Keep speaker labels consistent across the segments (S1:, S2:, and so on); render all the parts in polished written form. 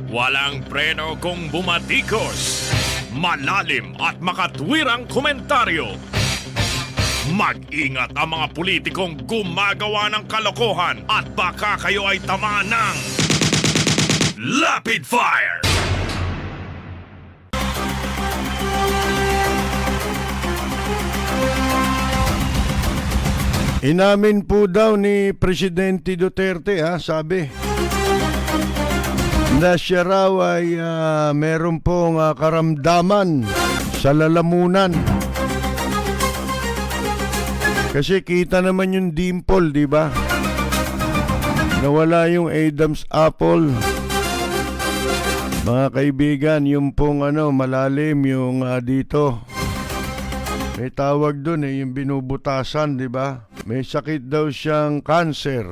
S1: Walang preno kung bumatikos. Malalim at makatwirang komentaryo. Mag-ingat ang mga politikong gumagawa ng kalokohan at baka kayo ay tamaan ng Rapid Fire!
S2: Inamin po daw ni Presidente Duterte, sabi, na siya raw ay meron pong karamdaman sa lalamunan. Kasi kita naman yung dimple, di ba? Nawala yung Adam's apple. Mga kaibigan, yung pong malalim yung dito. May tawag doon yung binubutasan, di ba? May sakit daw siyang cancer.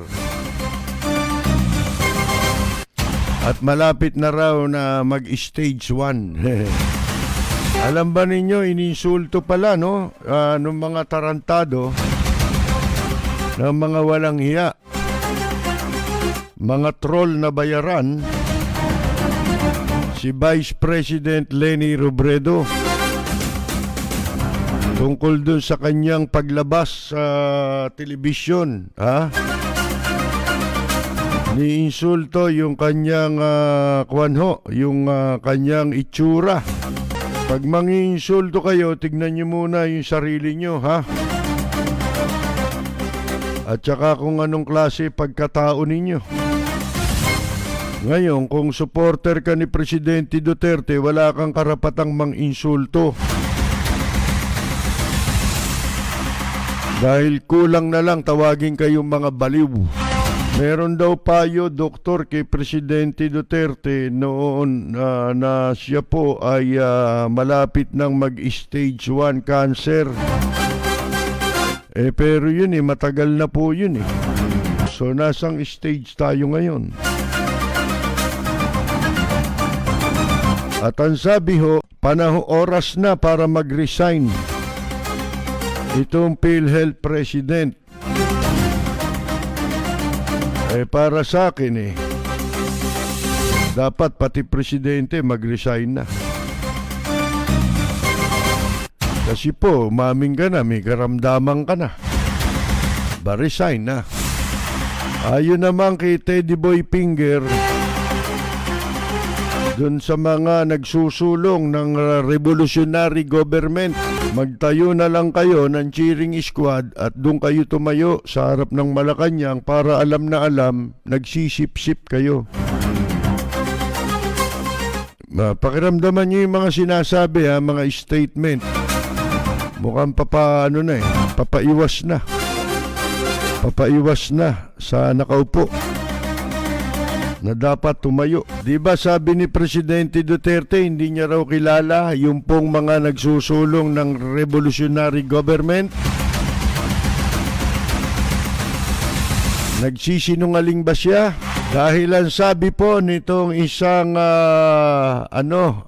S2: At malapit na raw na mag-stage 1. Alam ba ninyo, ininsulto pala, no? Nung mga tarantado, ng mga walang hiya, mga troll na bayaran, si Vice President Leni Robredo, tungkol dun sa kanyang paglabas sa telebisyon, ni-insulto yung kanyang yung kanyang itsura. Pag mangi-insulto kayo, tignan nyo muna yung sarili nyo, At saka kung anong klase pagkatao ninyo. Ngayon, kung supporter ka ni Presidente Duterte, wala kang karapatang mang-insulto. Dahil kulang na lang tawagin kayong mga baliw. Meron daw payo, doktor, kay Presidente Duterte noon na siya po ay malapit ng mag-stage 1 cancer. Pero yun matagal na po yun So nasang stage tayo ngayon. At ang sabi oras na para mag-resign itong PhilHealth President. Para sa akin dapat pati Presidente mag-resign na. Kasi po, umaming ka na, may karamdaman ka na. Ba-resign na. Ayon naman kay Teddy Boy Finger, dun sa mga nagsusulong ng revolutionary government, magtayo na lang kayo ng cheering squad at dun kayo tumayo sa harap ng Malacanang para alam na alam, nagsisip-sip kayo. Pakiramdaman nyo yung mga sinasabi, mga statement. Mukhang papaiwas na. Papaiwas na sa nakaupo na dapat tumayo. Di ba sabi ni Presidente Duterte, hindi niya raw kilala yung pong mga nagsusulong ng revolutionary government? Nagsisinungaling ba siya? Dahil ang sabi po nitong isang ano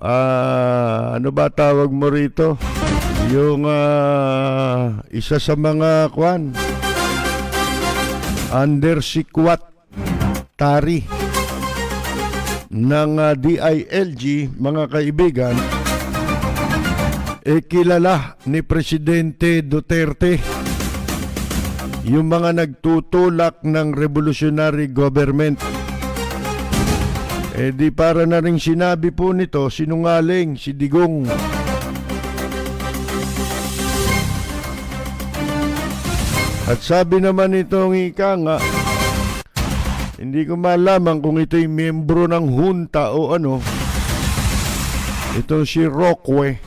S2: ba tawag mo rito? Yung isa sa mga undersecretary ng DILG, mga kaibigan, kilala ni Presidente Duterte yung mga nagtutulak ng revolutionary government. Di para na rin sinabi po nito, sinungaling si Digong. At sabi naman itong ika, hindi ko malaman kung ito'y miyembro ng junta o ano. Ito si Roque.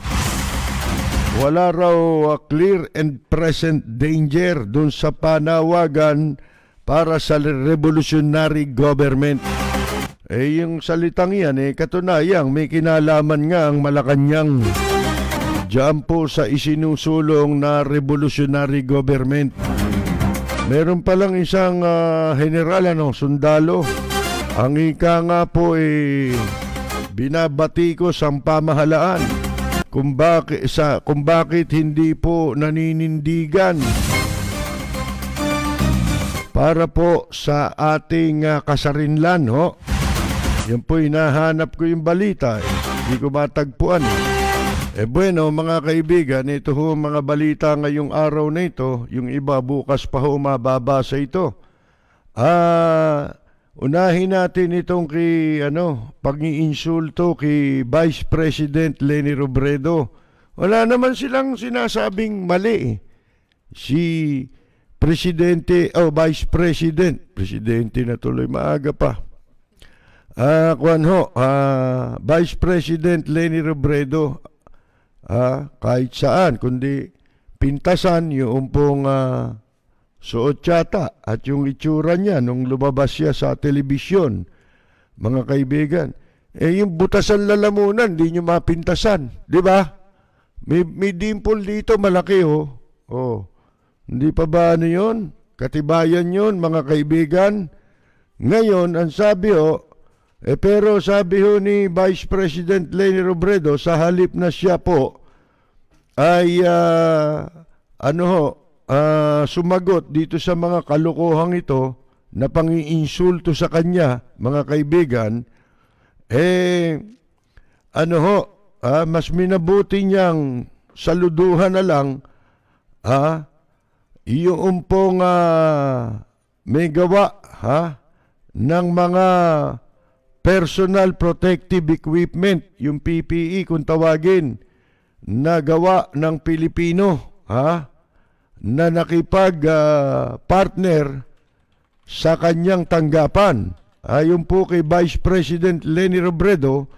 S2: Wala raw clear and present danger dun sa panawagan para sa revolutionary government. Yung salitang yan, katunayang may kinalaman nga ang Malacanang diyan po sa isinusulong na revolutionary government. Meron palang isang general, sundalo. Ang ika nga po binabatikos ang pamahalaan kung bakit hindi po naninindigan para po sa ating kasarinlan, Yan po, hinahanap ko yung balita. Hindi ko matagpuan. Bueno, mga kaibigan, ito ho mga balita ngayong araw na ito. Yung iba bukas pa ho mababasa ito. Unahin natin itong pag-iinsulto kay Vice President Leni Robredo. Wala naman silang sinasabing mali. Si Vice Presidente na tuloy, maaga pa. Vice President Leni Robredo, kahit saan, kundi pintasan yung pong suot yata at yung itsura niya nung lumabas siya sa telebisyon, mga kaibigan. Yung butasan lalamunan, di nyo mapintasan, di ba? May dimple dito, malaki hindi pa ba ano yun? Katibayan yun, mga kaibigan. Ngayon, ang sabi pero sabi ni Vice President Leni Robredo, sa halip na siya po ay sumagot dito sa mga kalokohang ito na pang-iinsulto sa kanya, mga kaibigan, mas minabuti niyang saluduhan na lang yung pong may gawa ng mga personal protective equipment, yung PPE kung tawagin, na gawa ng Pilipino na nakipag-partner sa kanyang tanggapan. Ayon po kay Vice President Leni Robredo,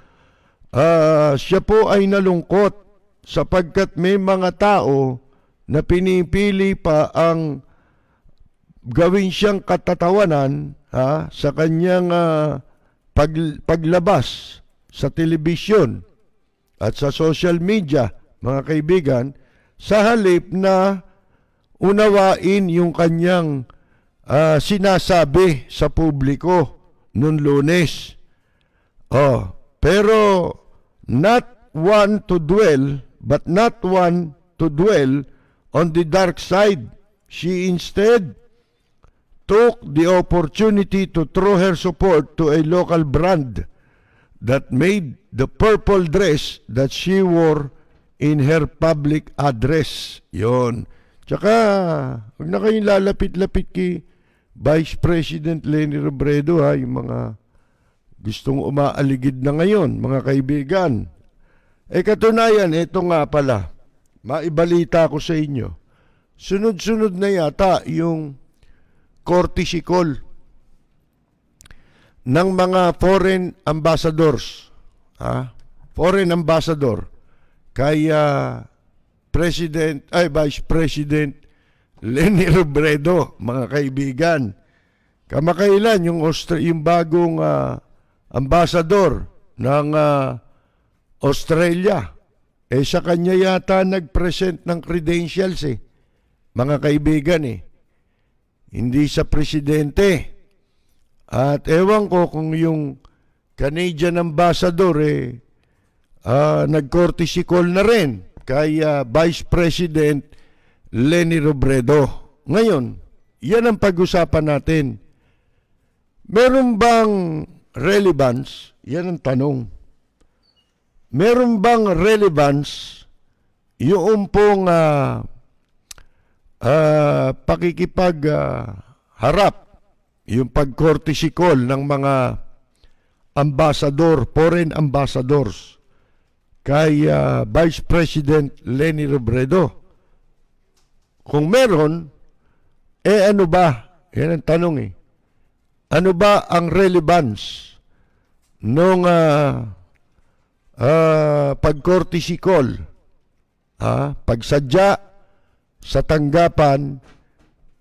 S2: siya po ay nalungkot sapagkat may mga tao na pinipili pa ang gawin siyang katatawanan sa kanyang paglabas sa telebisyon at sa social media, mga kaibigan, sa halip na unawain yung kanyang sinasabi sa publiko noong Lunes. Pero not one to dwell on the dark side. She instead took the opportunity to throw her support to a local brand that made the purple dress that she wore in her public address. Yon. Tsaka, huwag na kayong lalapit-lapit kay Vice President Leni Robredo, yung mga gustong umaaligid na ngayon, mga kaibigan. Katunayan, ito nga pala, maibalita ko sa inyo. Sunod-sunod na yata yung courtesy call ng mga foreign ambassadors, foreign ambassador kay Vice President Leni Robredo, mga kaibigan. Kamakailan yung bagong ambassador ng Australia, sa kanya yata nag-present ng credentials, mga kaibigan, hindi sa presidente. At ewan ko kung yung Canadian ambassador nag-courtesy call na rin kay Vice President Leni Robredo. Ngayon, yan ang pag-usapan natin. Meron bang relevance? Yan ang tanong. Meron bang relevance yung pong pakikipagharap, yung pag-courtesy call ng mga ambassador, foreign ambassadors kay Vice President Leni Robredo? Kung meron, ano ba? Yan ang tanong Ano ba ang relevance nung pag-courtesy call? Pagsadya sa tanggapan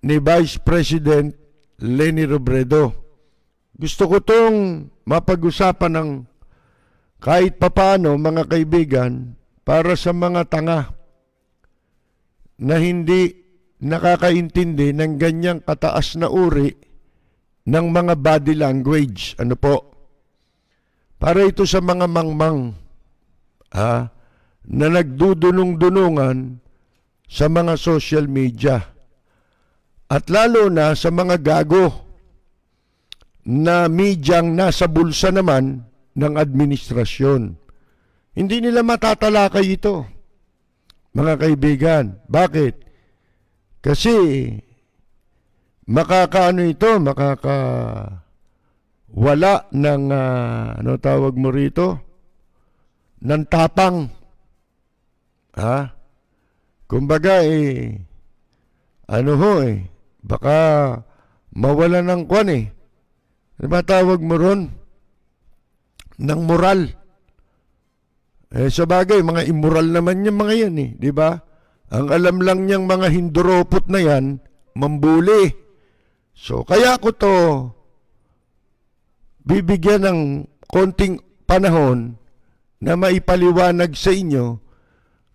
S2: ni Vice President Leni Robredo. Gusto ko itong mapag-usapan ng kahit papaano, mga kaibigan, para sa mga tanga na hindi nakakaintindi ng ganyang kataas na uri ng mga body language. Ano po? Para ito sa mga mangmang na nagdudunong-dunungan sa mga social media. At lalo na sa mga gago. na medyang nasa bulsa naman ng administrasyon. Hindi nila matatalakay ito, mga kaibigan. Bakit? Kasi makakaano ito, wala ng, ano tawag mo rito? Ng tapang. Ha? Kumbaga baka mawala ng kwan Ano ba tawag mo ron? Ng moral. Sa bagay, mga immoral naman yung mga yan di ba? Ang alam lang niyang mga hinduropot na yan, mambuli. So, kaya ko to bibigyan ng konting panahon na maipaliwanag sa inyo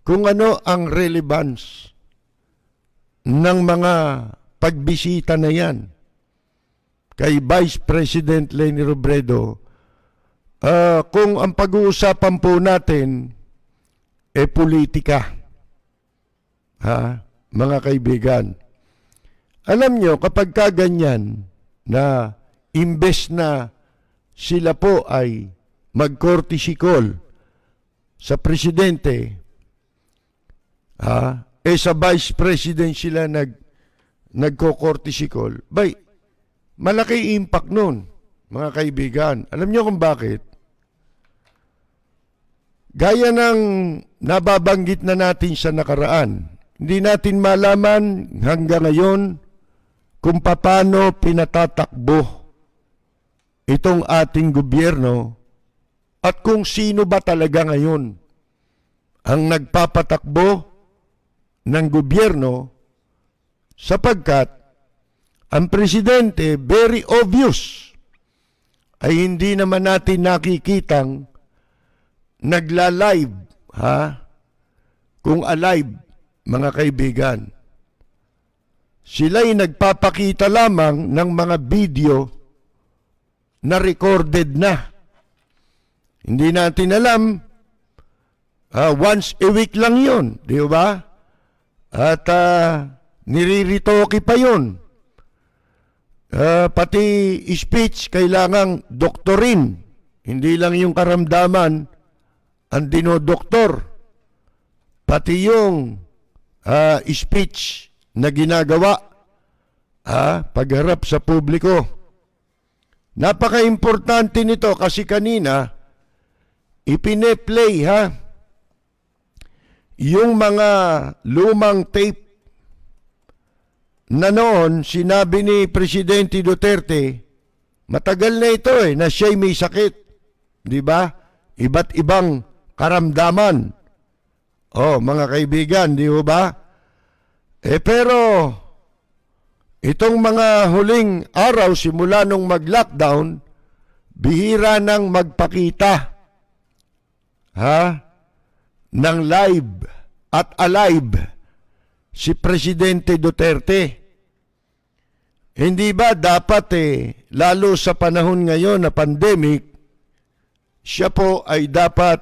S2: kung ano ang relevance ng mga pagbisita na yan kay Vice President Leni Robredo. Kung ang pag-uusapan po natin politika, mga kaibigan. Alam nyo, kapag kaganyan na imbes na sila po ay mag-courtesy call sa presidente, sa vice president sila nagko-courtesy call, malaki impact nun, mga kaibigan. Alam nyo kung bakit? Gaya ng nababanggit na natin sa nakaraan, hindi natin malaman hanggang ngayon kung paano pinatatakbo itong ating gobyerno at kung sino ba talaga ngayon ang nagpapatakbo ng gobyerno, sapagkat ang presidente, very obvious, ay hindi naman natin nakikitang nagla-live, kung alive, mga kaibigan. Sila'y nagpapakita lamang ng mga video na recorded na. Hindi natin alam, once a week lang yun, di ba? At niriritoke pa yun. Pati speech kailangang doktorin. Hindi lang yung karamdaman ang dinodoktor. Pati yung speech na ginagawa pagharap sa publiko. Napaka-importante nito kasi kanina ipine-play yung mga lumang tape na noon sinabi ni Presidente Duterte, matagal na ito na siya'y may sakit. Di ba? Iba't ibang karamdaman. Mga kaibigan, di ba? Pero itong mga huling araw simula nung mag-lockdown, bihira nang magpakita ng live at alive si Presidente Duterte. Hindi ba dapat lalo sa panahon ngayon na pandemic, siya po ay dapat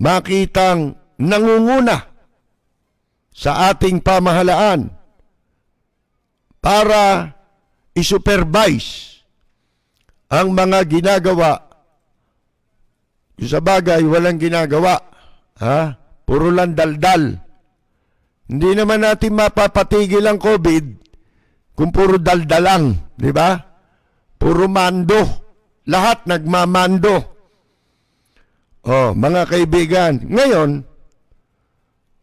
S2: makitang nangunguna sa ating pamahalaan para isupervise ang mga ginagawa. Sa bagay, walang ginagawa. Puro lang daldal. Hindi naman natin mapapatigil ang COVID kung puro daldalang, di ba? Puro mando. Lahat nagmamando. Mga kaibigan, ngayon,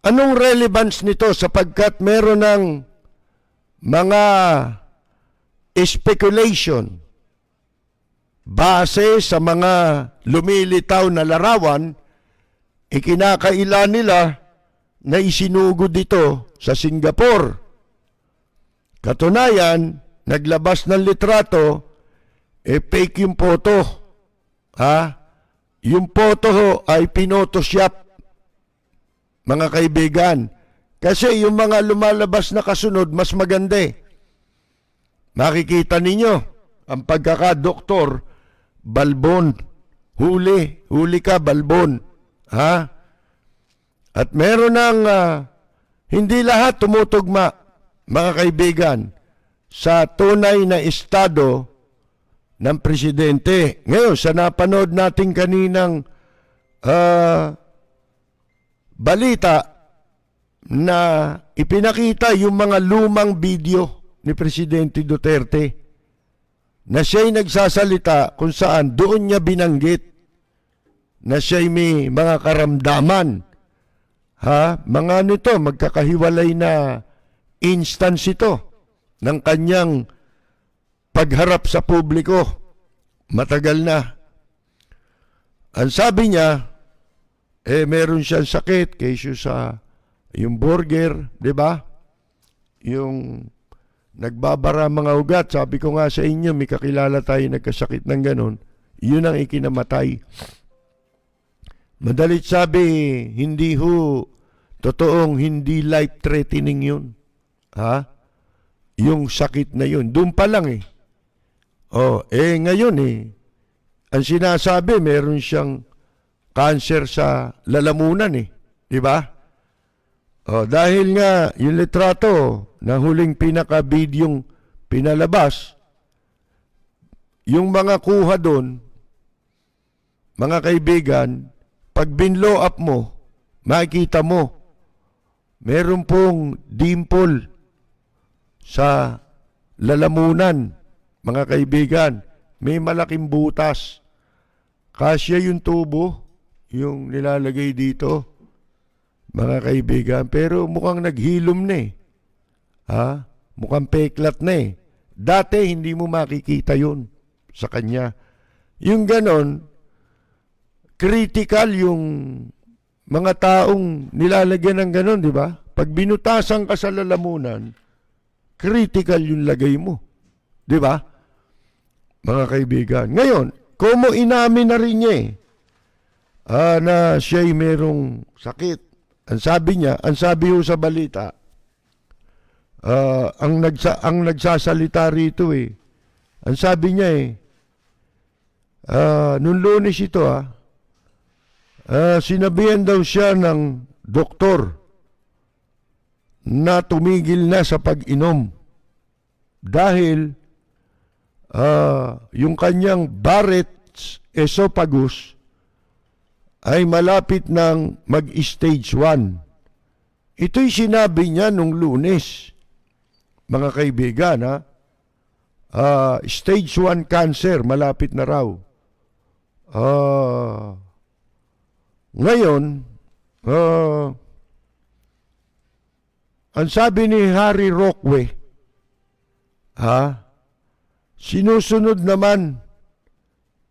S2: anong relevance nito sapagkat meron ng mga speculation base sa mga lumilitaw na larawan, ikinakaila nila na isinugod dito sa Singapore. Katunayan, naglabas ng litrato, fake yung photo. Yung photo ay pinotoshop, mga kaibigan. Kasi yung mga lumalabas na kasunod, mas maganda. Makikita ninyo, ang pagkakadoktor, balbon. Huli ka, balbon. At meron ng hindi lahat tumutugma, mga kaibigan, sa tunay na estado ng presidente. Ngayon, sa napanood natin kaninang balita na ipinakita yung mga lumang video ni Presidente Duterte na siya'y nagsasalita kung saan doon niya binanggit na siya'y may mga karamdaman. Mga nito, magkakahiwalay na instance ito ng kanyang pagharap sa publiko. Matagal na. Ang sabi niya, meron siyang sakit kaysa sa yung burger, di ba? Yung nagbabara mga ugat. Sabi ko nga sa inyo, may kakilala tayo nagkasakit ng ganon. Yun ang ikinamatay. Madalit sabi, hindi totoong hindi life-threatening yun. Yung sakit na yun. Doon pa lang ngayon ang sinasabi, meron siyang cancer sa lalamunan Di ba? Dahil nga, yung litrato na huling pinaka-bidyong pinalabas, yung mga kuha doon, mga kaibigan, pag binlow up mo, makikita mo, meron pong dimple sa lalamunan, mga kaibigan. May malaking butas. Kasya yung tubo, yung nilalagay dito, mga kaibigan. Pero mukhang naghilom na Mukhang peklat na Dati hindi mo makikita yun sa kanya. Yung ganon, critical yung mga taong nilalagyan ng ganon, di ba? Pag binutasan ka sa lalamunan, critical yung lagay mo. Di ba? Mga kaibigan. Ngayon, kumo inamin na rin niya na siya'y merong sakit. Ang sabi ho sa balita, ang nagsasalita rito ang sabi niya nung Lunes ito sinabihan daw siya ng doktor na tumigil na sa pag-inom dahil yung kanyang Barrett's esophagus ay malapit ng mag-stage 1. Ito'y sinabi niya nung Lunes, mga kaibigan. Stage 1 cancer, malapit na raw. Ngayon, ang sabi ni Harry Roque, sinusunod naman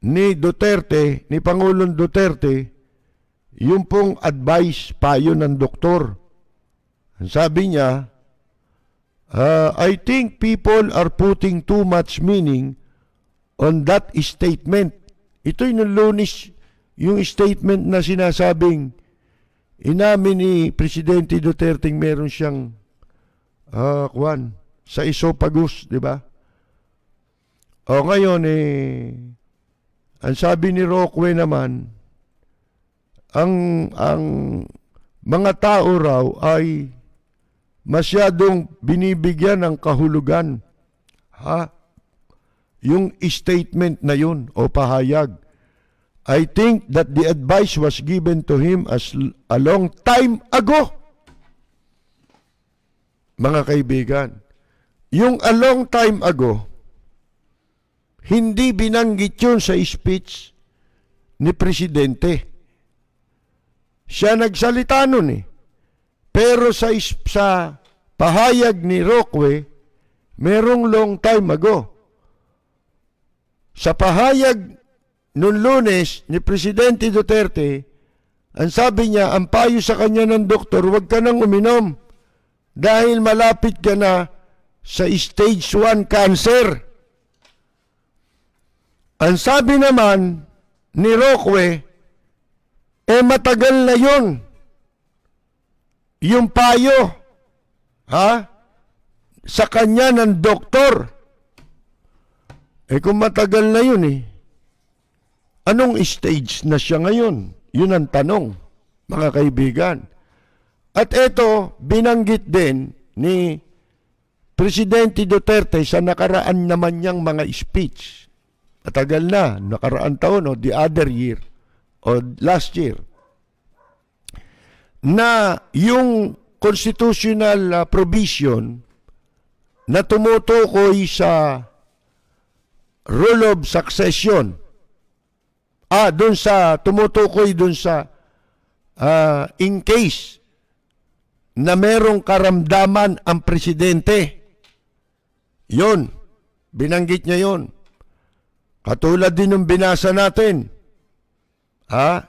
S2: ni Duterte, ni Pangulong Duterte, yung pong advice, payo ng doktor. Ang sabi niya, I think people are putting too much meaning on that statement. Ito'y nung Lunes, yung statement na sinasabing inamin ni Presidente Duterte meron siyang sa esophagus, di ba? Ngayon ang sabi ni Roque naman, ang mga tao raw ay masyadong binibigyan ng kahulugan. Yung statement na yun o pahayag. I think that the advice was given to him a long time ago. Mga kaibigan, yung a long time ago, hindi binanggit yun sa speech ni Presidente. Siya nagsalita nun Pero sa pahayag ni Roque, merong long time ago. Sa pahayag noong Lunes ni Presidente Duterte, ang sabi niya, ang payo sa kanya ng doktor, huwag ka nang uminom dahil malapit ka na sa stage 1 cancer. Ang sabi naman ni Roque, matagal na yun. Yung payo, sa kanya ng doktor. Kung matagal na yun anong stage na siya ngayon? Yun ang tanong, mga kaibigan. At ito, binanggit din ni Presidente Duterte sa nakaraan naman niyang mga speech. matagal na, nakaraang taon o the other year o last year, na yung constitutional provision na tumutukoy sa rule of succession, tumutukoy dun sa in case na merong karamdaman ang presidente. Yun, binanggit niya yun. Katulad din ng binasa natin.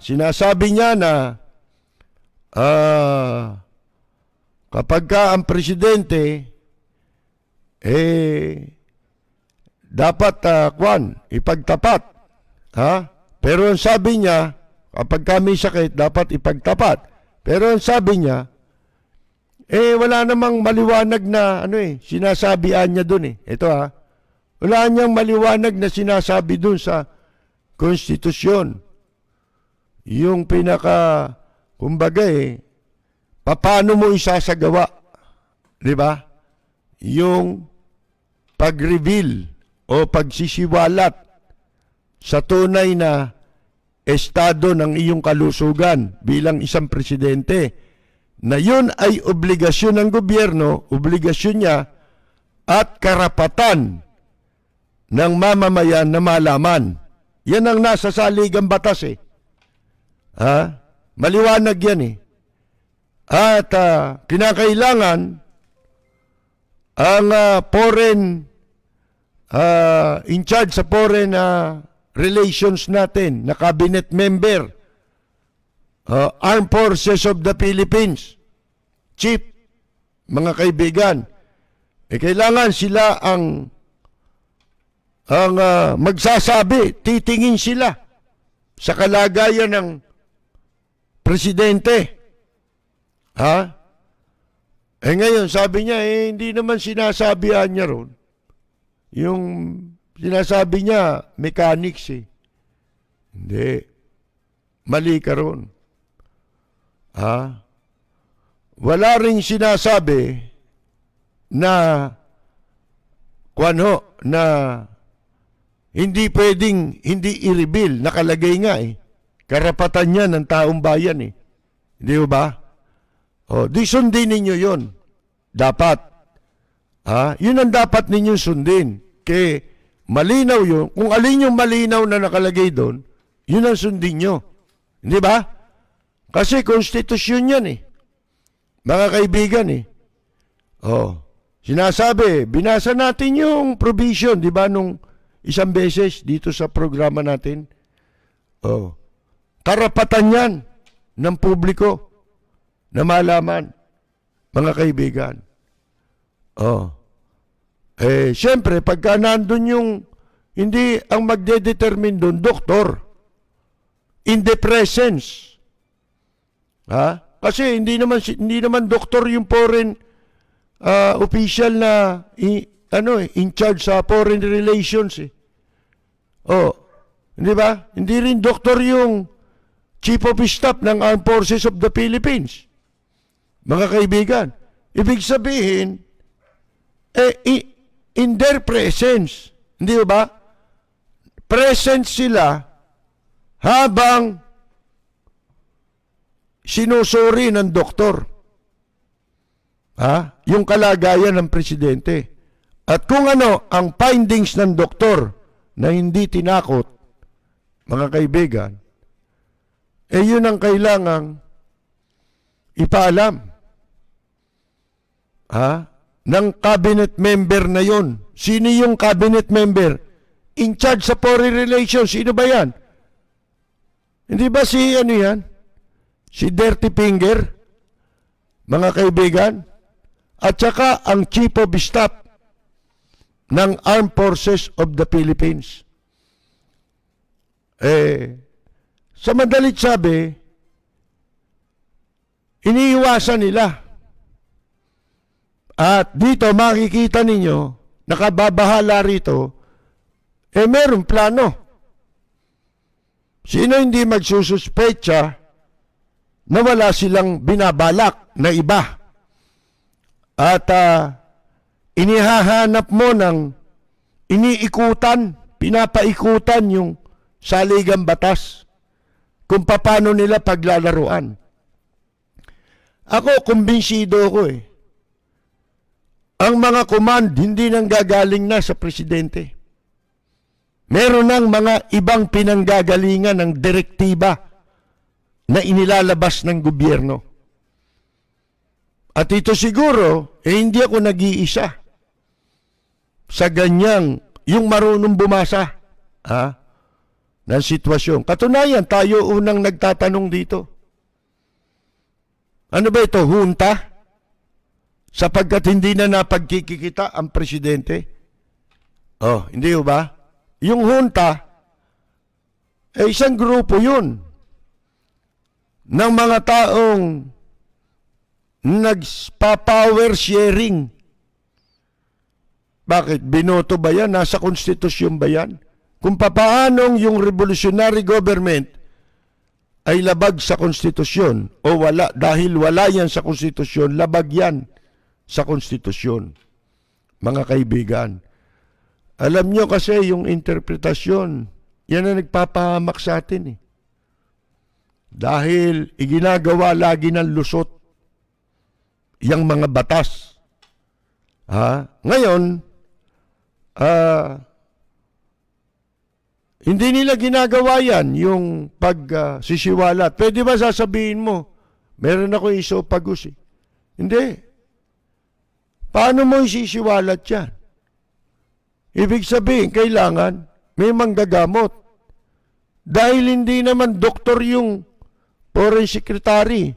S2: Sinasabi niya na kapag ka ang presidente dapat ipagtapat. Pero ang sabi niya, kapag kami sakit, dapat ipagtapat. Pero ang sabi niya, wala namang maliwanag na sinasabihan niya dun Ito wala niyang maliwanag na sinasabi dun sa konstitusyon. Yung kumbaga paano mo isasagawa? Di ba? Yung pag-reveal o pagsisiwalat sa tunay na estado ng iyong kalusugan bilang isang presidente, na yun ay obligasyon ng gobyerno, obligasyon niya at karapatan ng mamamayan na malaman. Yan ang nasa saligang batas Maliwanag yan At kinakailangan ang foreign in charge sa foreign relations natin na cabinet member, Armed Forces of the Philippines, Chief, mga kaibigan, kailangan sila ang magsasabi, titingin sila sa kalagayan ng presidente. Ngayon, sabi niya, hindi naman sinasabihan niya ron. Yung sinasabi niya, mechanics Hindi. Mali ka ron. Wala ring sinasabi na na hindi pwedeng hindi i-reveal. Nakalagay nga karapatan niya ng taong bayan Hindi ba? Di sundin ninyo yun. Dapat. Yun ang dapat ninyo sundin. Kaya malinaw yun. Kung alin yung malinaw na nakalagay doon, yun ang sundin nyo. Hindi ba? Kasi konstitusyon yan mga kaibigan sinasabi, binasa natin yung provision, di ba, nung isang beses dito sa programa natin. Karapatan yan ng publiko na malaman, mga kaibigan. Siyempre, pagka nandun yung, hindi ang magdedetermine doon, doktor, in the presence. Kasi hindi naman doktor yung foreign official na in charge sa foreign relations hindi ba? Hindi rin doktor yung Chief of Staff ng Armed Forces of the Philippines. Mga kaibigan, ibig sabihin in their presence, hindi ba? Present sila habang sinusuri ng doktor yung kalagayan ng presidente. At kung ano ang findings ng doktor na hindi tinakot, mga kaibigan, yun ang kailangang ipaalam ng cabinet member na yun. Sino yung cabinet member? In charge sa foreign relations. Sino ba yan? Hindi ba si yan? Si Dirty Finger, mga kaibigan, at saka ang Chief of Staff ng Armed Forces of the Philippines. Sa madalit sabi, iniiwasan nila. At dito makikita ninyo, nakababahala rito, merong plano. Sino hindi magsususpecha na wala silang binabalak na iba? At inihahanap mo ng iniikutan pinapaikutan yung saligang batas kung paano nila paglalaruan. Ako, kumbinsido ko eh. Ang mga command hindi nang gagaling na sa presidente. Meron ng mga ibang pinanggagalingan ng direktiba na inilalabas ng gobyerno. At ito siguro, hindi ako nag-iisa sa ganyang yung marunong bumasa ng sitwasyon. Katunayan, tayo unang nagtatanong dito. Ano ba ito, hunta? Sapagkat hindi na napagkikita ang presidente? Oh, hindi ba? Yung junta, isang grupo yun ng mga taong nagpa-power sharing. Bakit? Binoto ba yan? Nasa konstitusyon ba yan? Kung papaanong yung revolutionary government ay labag sa konstitusyon o wala, dahil wala yan sa konstitusyon, labag yan sa konstitusyon. Mga kaibigan, alam nyo kasi yung interpretasyon, yan ang nagpapahamak sa atin eh. Dahil iginagawa lagi ng lusot yung mga batas. Ngayon, hindi nila ginagawa yan, yung pagsisiwalat. Pwede ba sasabihin mo, meron ako isopagus eh. Hindi. Paano mo isisiwalat yan? Ibig sabihin, kailangan may manggagamot. Dahil hindi naman doktor yung foreign secretary.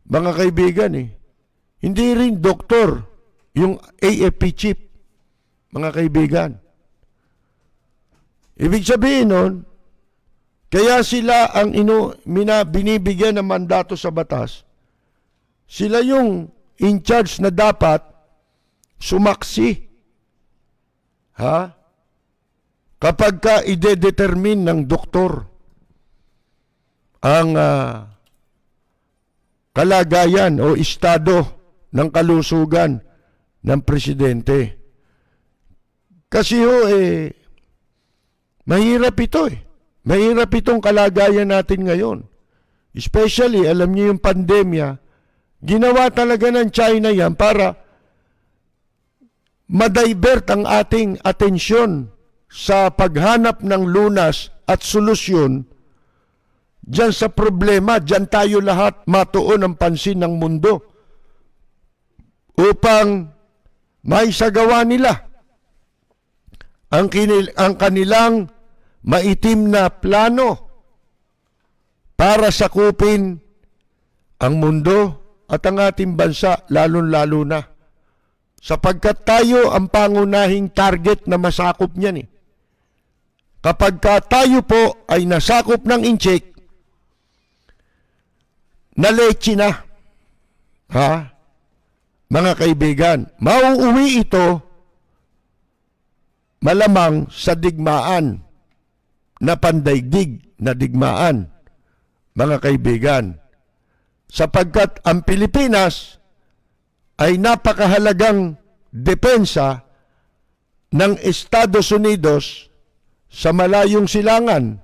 S2: Mga kaibigan eh. Hindi rin doktor yung AFP chief. Mga kaibigan. Ibig sabihin nun, kaya sila ang binibigyan ng mandato sa batas. Sila yung in charge na dapat sumaksi. Kapag ka ide-determine ng doktor ang kalagayan o estado ng kalusugan ng presidente. Kasi mahirap ito eh. Mahirap itong kalagayan natin ngayon. Especially, alam niyo yung pandemya, ginawa talaga ng China yan para ma-divert ang ating atensyon sa paghanap ng lunas at solusyon diyan sa problema. Diyan tayo lahat matuon ang pansin ng mundo upang maisagawa nila ang kanilang maitim na plano para sakupin ang mundo at ang ating bansa, lalong-lalo na. Sapagkat tayo ang pangunahing target na masakop niyan eh. Kapag tayo po ay nasakop ng incheck, na leche na, mga kaibigan, mauuwi ito malamang sa digmaan na pandaigdig na digmaan, mga kaibigan. Sapagkat ang Pilipinas ay napakahalagang depensa ng Estados Unidos sa malayong silangan.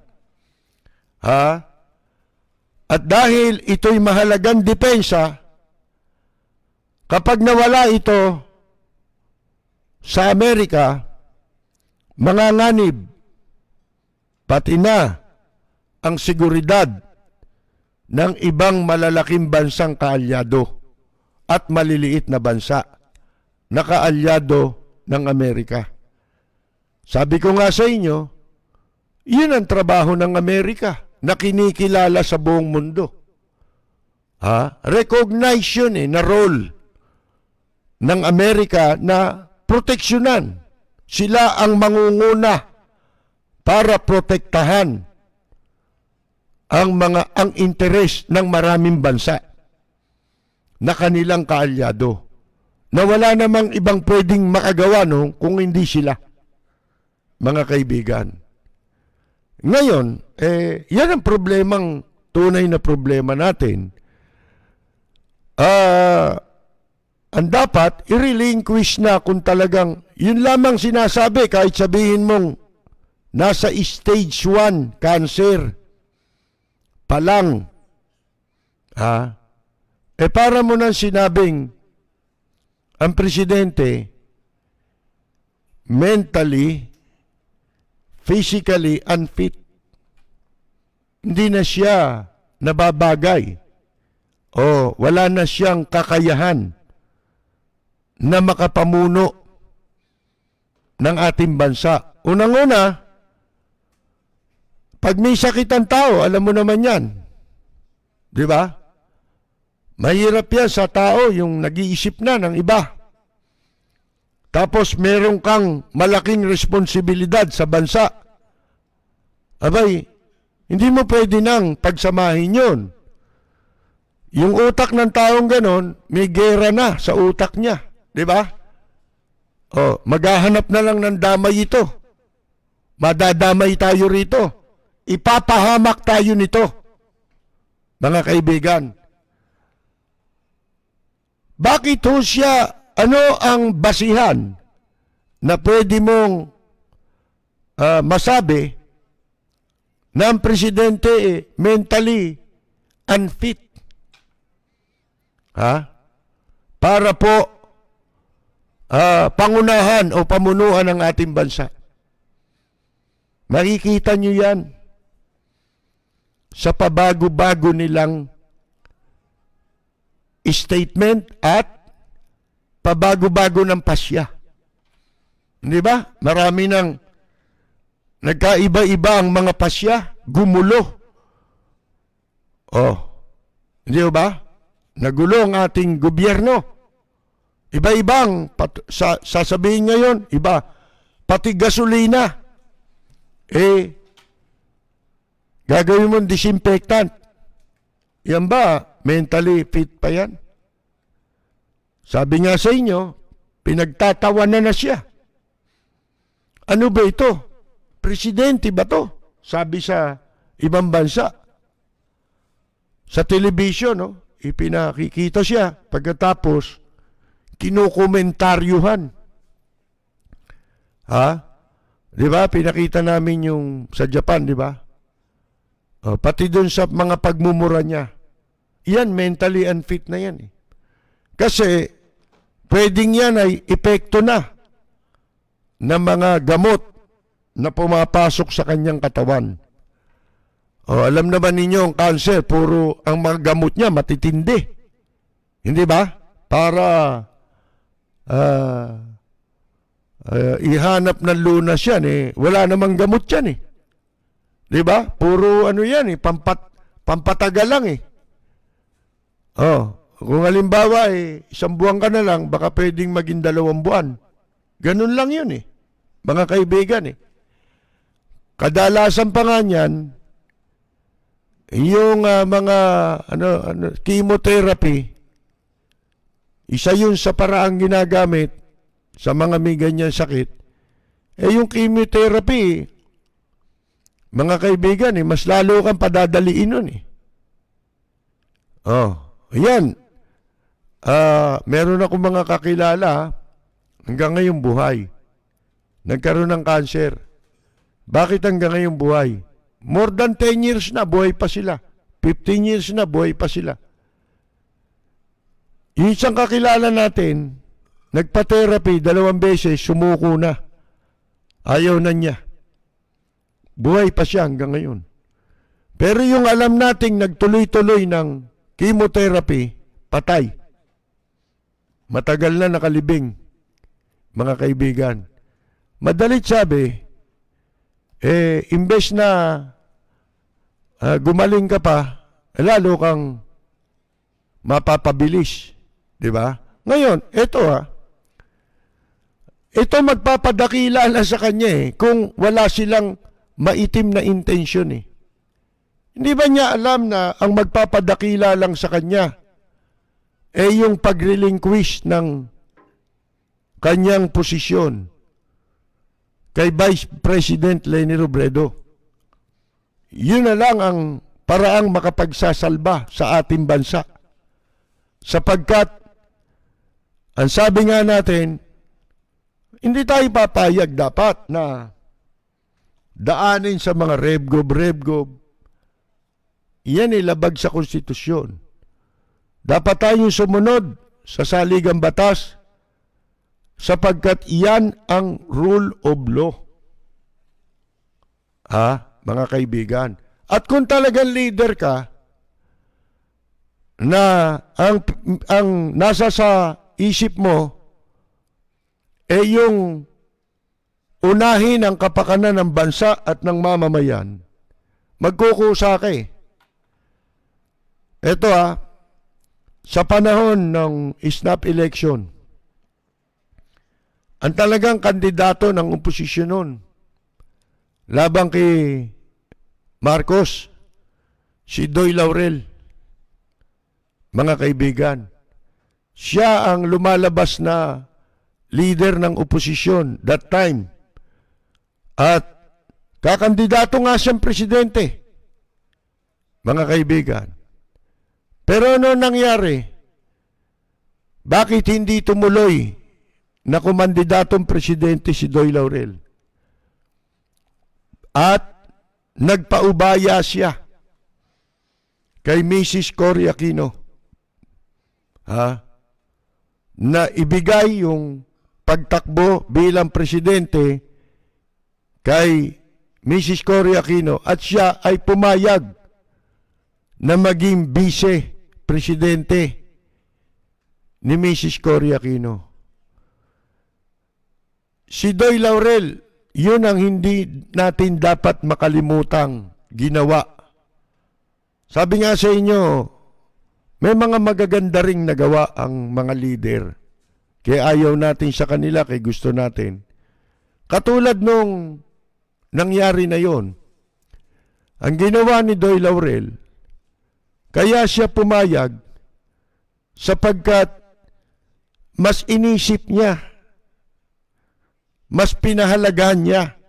S2: At dahil ito'y mahalagang depensa, kapag nawala ito sa Amerika, manganganib pati na ang seguridad ng ibang malalaking bansang kaalyado at maliliit na bansa na kaalyado ng Amerika. Sabi ko nga sa inyo, yun ang trabaho ng Amerika na kinikilala sa buong mundo. Recognize yun na role ng Amerika na proteksyonan. Sila ang mangunguna para protektahan ang interes ng maraming bansa na kanilang kaalyado, na wala namang ibang pwedeng makagawa kung hindi sila, mga kaibigan. Ngayon, yan ang problemang, tunay na problema natin. ang dapat, i-relinquish na kung talagang, yun lamang sinasabi kahit sabihin mong nasa stage 1 cancer pa lang. Para mo nang sinabing ang presidente mentally, physically unfit. Hindi na siya nababagay o wala na siyang kakayahan na makapamuno ng ating bansa. Unang-una, pag may sakit ang tao, alam mo naman yan. Di ba? Mahirap yan sa tao yung nag-iisip na ng iba. Tapos meron kang malaking responsibilidad sa bansa. Abay, hindi mo pwede nang pagsamahin yun. Yung utak ng taong ganon, may gera na sa utak niya. Di ba? Maghahanap na lang ng damay ito. Madadamay tayo rito. Ipapahamak tayo nito. Mga kaibigan. Bakit ho siya, ano ang basihan na pwede mong masabi na ang presidente mentally unfit? Para po pangunahan o pamunuan ng ating bansa. Makikita nyo yan sa pabago-bago nilang statement at pabago-bago ng pasya. Di ba? Marami nang nagkaiba-iba ang mga pasya, gumulo. Hindi ba? Nagulo ang ating gobyerno. Iba-ibang sasabihin ngayon, iba, pati gasolina. Gagawin mo disinfectant. Yan ba? Mentally fit pa yan? Sabi nga sa inyo, pinagtatawanan na siya. Ano ba ito? Presidente ba to? Sabi sa ibang bansa. Sa television, ipinakikita siya. Pagkatapos, kinukomentaryuhan. Di ba? Pinakita namin yung sa Japan, di ba? Pati dun sa mga pagmumura niya. Yan, mentally unfit na yan. Kasi, pwedeng yan ay epekto na ng mga gamot na pumapasok sa kanyang katawan. Alam naman ninyo, ang cancer, puro ang mga gamot niya matitindi. Hindi ba? Para ihanap ng lunas yan. Wala namang gamot yan. Di ba? Puro ano yan, pampatagal lang. Kung halimbawa, 1 buwan ka na lang, baka pwedeng maging 2 buwan. Ganun lang yun mga kaibigan Kadalasan pa nga niyan, yung mga chemotherapy, isa yun sa paraang ginagamit sa mga may ganyan sakit. Yung chemotherapy, mga kaibigan, mas lalo kang padadaliin nun Ayan. Meron akong mga kakilala hanggang ngayong buhay. Nagkaroon ng cancer. Bakit hanggang ngayong buhay? More than 10 years na, buhay pa sila. 15 years na, buhay pa sila. Yung isang kakilala natin, nagpa-therapy 2 beses, sumuko na. Ayaw na niya. Buhay pa siya hanggang ngayon. Pero yung alam nating nagtuloy-tuloy ng chemotherapy, patay. Matagal na nakalibing, mga kaibigan. Madalit sabi, imbes na gumaling ka pa, lalo kang mapapabilis. Di ba? Ngayon, ito ito magpapadakila na sa kanya kung wala silang maitim na intensyon Hindi ba niya alam na ang magpapadakila lang sa kanya yung pag-relinquish ng kanyang posisyon kay Vice President Leni Robredo? Yun na lang ang paraang makapagsasalba sa ating bansa. Sapagkat Ang sabi nga natin, hindi tayo papayag dapat na daanin sa mga rebgob. Yan ilabag sa konstitusyon. Dapat tayong sumunod sa saligang batas sapagkat iyan ang rule of law. Mga kaibigan. At kung talagang leader ka, na ang nasa sa isip mo yung unahin ang kapakanan ng bansa at ng mamamayan, magkukusa ka eh. Ito sa panahon ng snap election, ang talagang kandidato ng oposisyon nun, labang kay Marcos, si Doy Laurel. Mga kaibigan, siya ang lumalabas na leader ng oposisyon that time. At kakandidato nga siyang presidente. Mga kaibigan. Pero ano nangyari? Bakit hindi tumuloy na kumandidatong presidente si Doy Laurel? At nagpaubaya siya kay Mrs. Cory Aquino. Na ibigay yung pagtakbo bilang presidente kay Mrs. Cory Aquino at siya ay pumayag na maging vice-presidente ni Mrs. Cory Aquino. Si Doy Laurel, yun ang hindi natin dapat makalimutang ginawa. Sabi nga sa inyo, may mga magaganda ring nagawa ang mga leader. Kaya ayaw natin sa kanila, kaya gusto natin. Katulad nung nangyari na yon, ang ginawa ni Doy Laurel, kaya siya pumayag sapagkat mas inisip niya, mas pinahalagaan niya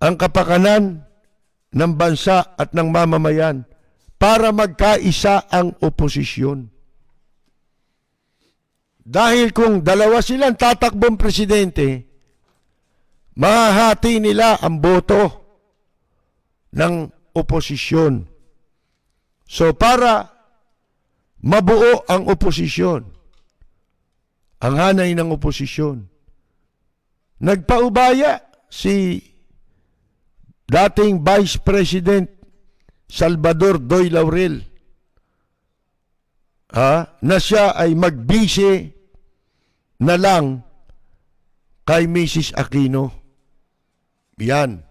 S2: ang kapakanan ng bansa at ng mamamayan para magkaisa ang oposisyon. Dahil kung dalawa silang tatakbong presidente, mahahati nila ang boto ng oposisyon. So para mabuo ang oposisyon, ang hanay ng oposisyon, nagpaubaya si dating Vice President Salvador Doy Laurel na siya ay magbise na lang kay Mrs. Aquino. Yan.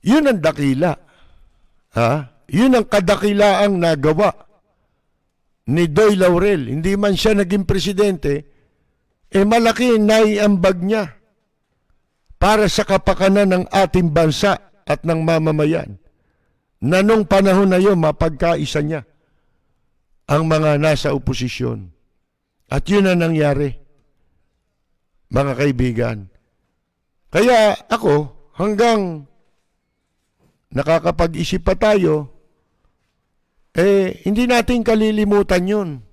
S2: Yun ang dakila. Yun ang kadakilaang nagawa ni Doy Laurel. Hindi man siya naging presidente, malaki naiambag niya para sa kapakanan ng ating bansa at ng mamamayan. Na nung panahon na yun, mapagkaisa niya ang mga nasa oposisyon. At yun ang nangyari, mga kaibigan. Kaya ako, hanggang nakakapag-isip pa tayo, hindi natin kalilimutan yun.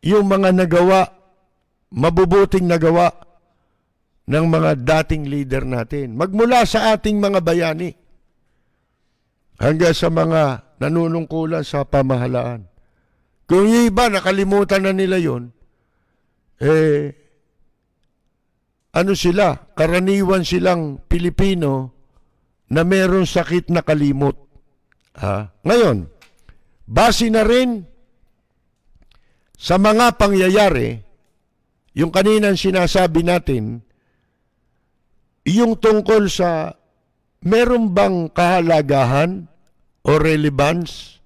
S2: Yung mga nagawa, mabubuting nagawa ng mga dating leader natin. Magmula sa ating mga bayani hanggang sa mga nanunungkulan sa pamahalaan. Kung yung iba, nakalimutan na nila yun, ano sila? Karaniwan silang Pilipino na meron sakit na kalimot. Ngayon, base na rin sa mga pangyayari, yung kaninang sinasabi natin, yung tungkol sa meron bang kahalagahan o relevance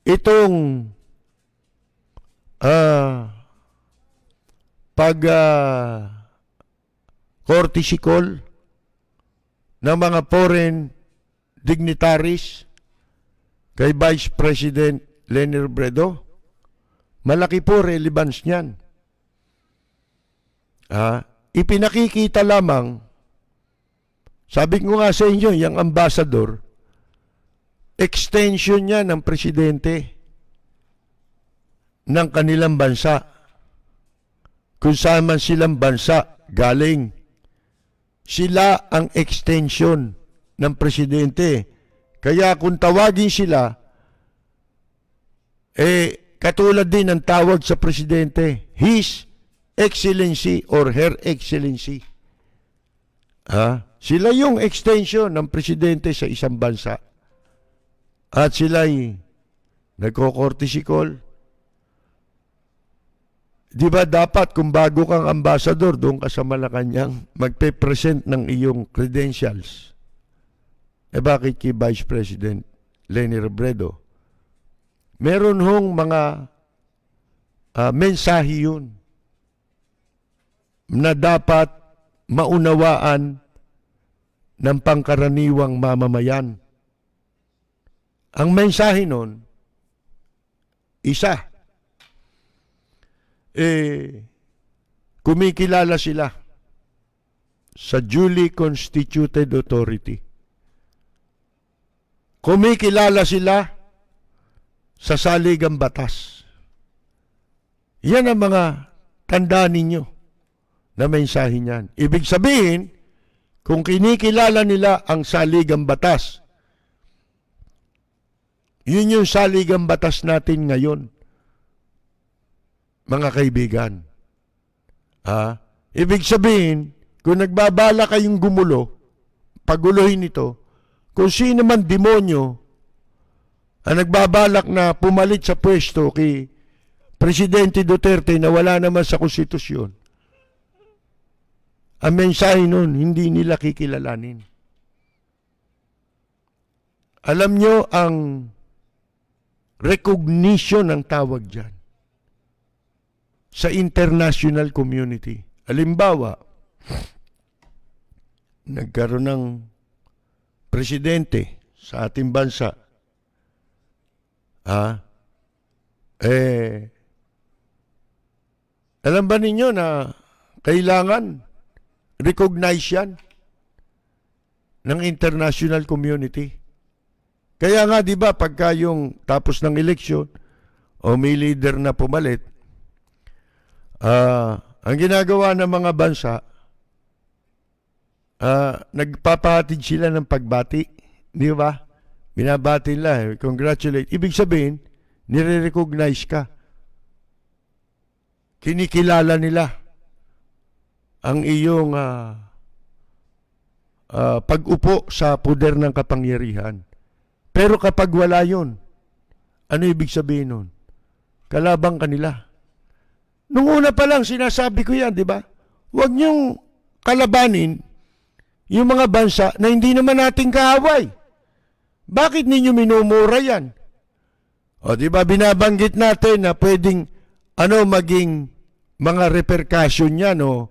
S2: itong courtesy call ng mga foreign dignitaries kay Vice President Leni Robredo? Malaki po relevance niyan. Ipinakikita lamang, sabi ko nga sa inyo, yung ambassador, extension niya ng presidente ng kanilang bansa. Kung saan man silang bansa galing. Sila ang extension ng presidente. Kaya kung tawagin sila, katulad din ang tawag sa presidente, His Excellency or Her Excellency. Sila yung extension ng presidente sa isang bansa. At sila'y nagko-courtesy call. Di ba dapat kung bago kang ambassador, doon ka sa Malacanang, magpe-present ng iyong credentials? Bakit kay Vice President Leni Robredo? Meron hong mga mensahe yun na dapat maunawaan ng pangkaraniwang mamamayan. Ang mensahe nun, isa, kumikilala sila sa duly constituted authority. Kumikilala sila sa saligang batas. Yan ang mga tandaan ninyo na mensahe niyan. Ibig sabihin, kung kinikilala nila ang saligang batas, yun yung saligang batas natin ngayon. Mga kaibigan, ibig sabihin, kung nagbabala kayong gumulo, paguluhin ito, kung sino man demonyo ang nagbabalak na pumalit sa pwesto kay Presidente Duterte na wala naman sa konstitusyon, ang mensahe nun, hindi nila kikilalanin. Alam nyo ang recognition ng tawag dyan sa international community. Halimbawa, nagkaroon ng presidente sa ating bansa. Alam ba ninyo na kailangan recognize yan ng international community? Kaya nga, di ba, pagka yung tapos ng eleksyon o may leader na pumalit, ang ginagawa ng mga bansa, nagpapahatid sila ng pagbati. Di ba? Binabati nila. Congratulate. Ibig sabihin, nire-recognize ka. Kinikilala nila ang iyong pag-upo sa puder ng kapangyarihan. Pero kapag wala yun, ano ibig sabihin nun? Kalabang kanila. Nung una pa lang, sinasabi ko yan, di ba? Huwag niyong kalabanin yung mga bansa na hindi naman nating kaaway. Bakit ninyo minumura yan? O, di ba, binabanggit natin na pwedeng, maging mga repercussion yan, o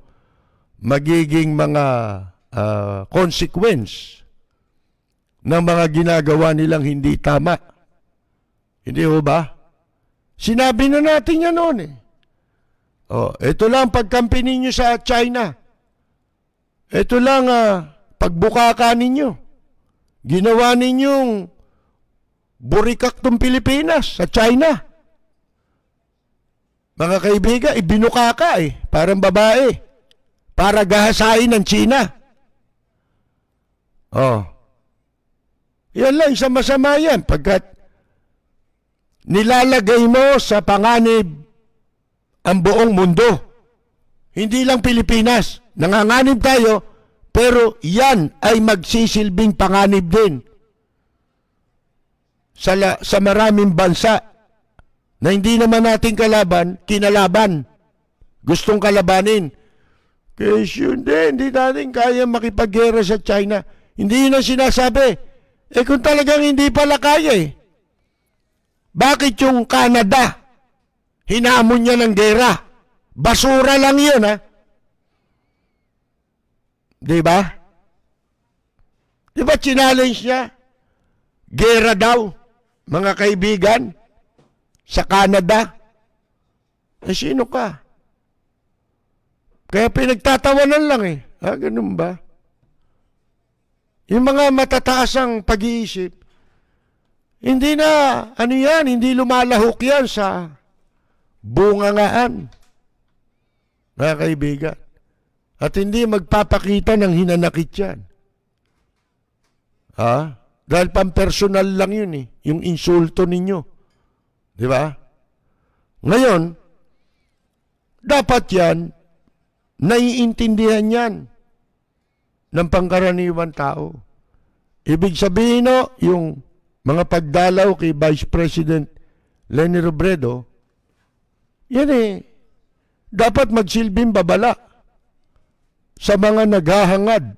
S2: magiging mga consequence ng mga ginagawa nilang hindi tama. Hindi ho ba? Sinabi na natin yan noon eh. Ito lang pagkampi ninyo sa China. Ito lang pagbukaka ninyo. Ginawa ninyong burikak tong Pilipinas sa China. Mga kaibigan, ibinukaka parang babae. Para gahasain ng China. Yan lang, isang masama yan. Pagkat nilalagay mo sa panganib ang buong mundo. Hindi lang Pilipinas. Nanganganib tayo, pero yan ay magsisilbing panganib din sa maraming bansa na hindi naman natin kinalaban. Gustong kalabanin. Kaya hindi natin kaya makipaggera sa China. Hindi yun ang sinasabi. Kung talagang hindi pala kaya bakit yung Canada hinamon niya ng gera? Basura lang yun, Diba? Diba challenge niya? Gera daw, mga kaibigan, sa Canada. Sino ka? Kaya pinagtatawanan lang ganun ba? Yung mga matataasang pag-iisip, hindi na, hindi lumalahok yan sa bungangaan, mga kaibigan. At hindi magpapakita ng hinanakit yan. Ha? Dahil pampersonal lang yun eh, yung insulto ninyo. Di ba? Ngayon, dapat yan, naiintindihan yan ng pangkaraniwan tao. Ibig sabihin no, yung mga pagdalaw kay Vice President Leni Robredo, yan eh, dapat magsilbing babala sa mga naghahangad,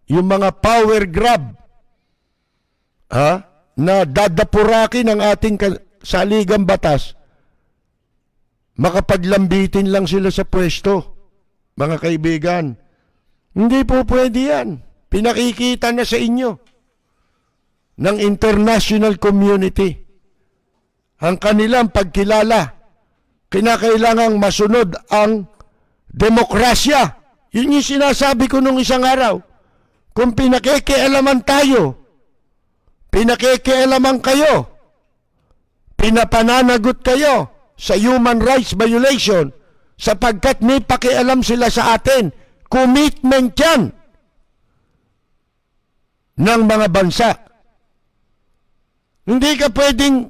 S2: yung mga power grab, na dadapuraki ng ating saligang batas, makapaglambitin lang sila sa pwesto, mga kaibigan. Hindi po pwede yan. Pinakikita na sa inyo ng international community ang kanilang pagkilala. Kinakailangang masunod ang demokrasya. Yun yung sinasabi ko nung isang araw. Kung pinakikialaman tayo, pinakikialaman kayo, pinapananagot kayo sa human rights violation sapagkat may pakialam sila sa atin, commitment yan ng mga bansa. Hindi ka pwedeng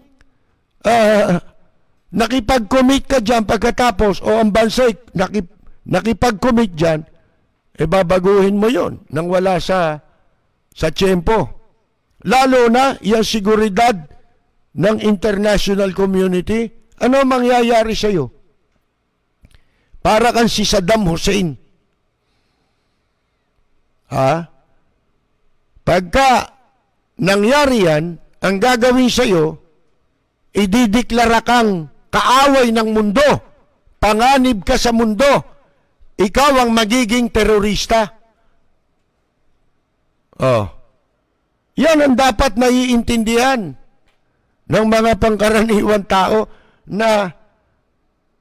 S2: nakipag-commit ka dyan pagkatapos o ang bansa nakipag-commit dyan, babaguhin mo yon nang wala sa tiyempo. Lalo na yung seguridad ng international community, ano mangyayari sa iyo? Para kang si Saddam Hussein. Pagka nangyari yan, ang gagawin sa iyo, idideklara kang kaaway ng mundo, panganib ka sa mundo, ikaw ang magiging terorista. Yan ang dapat naiintindihan ng mga pangkaraniwan tao na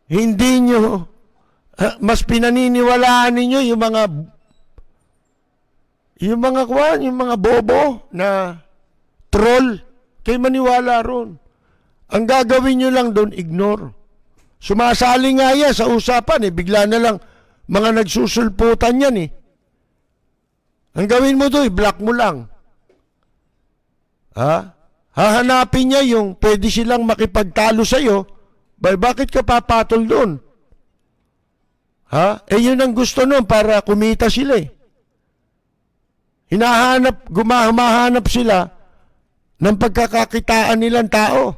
S2: hindi nyo, mas pinaniniwalaan ninyo yung mga bobo na troll, kayo maniwala ron. Ang gagawin nyo lang doon, ignore. Sumasali nga yan sa usapan, bigla na lang mga nagsusulputan yan Ang gawin mo doon, block mo lang. Hahanapin niya yung pwede silang makipagtalo sa'yo, bakit ka papatol doon? Yun ang gusto nun para kumita sila Humahanap sila ng pagkakakitaan nilang tao.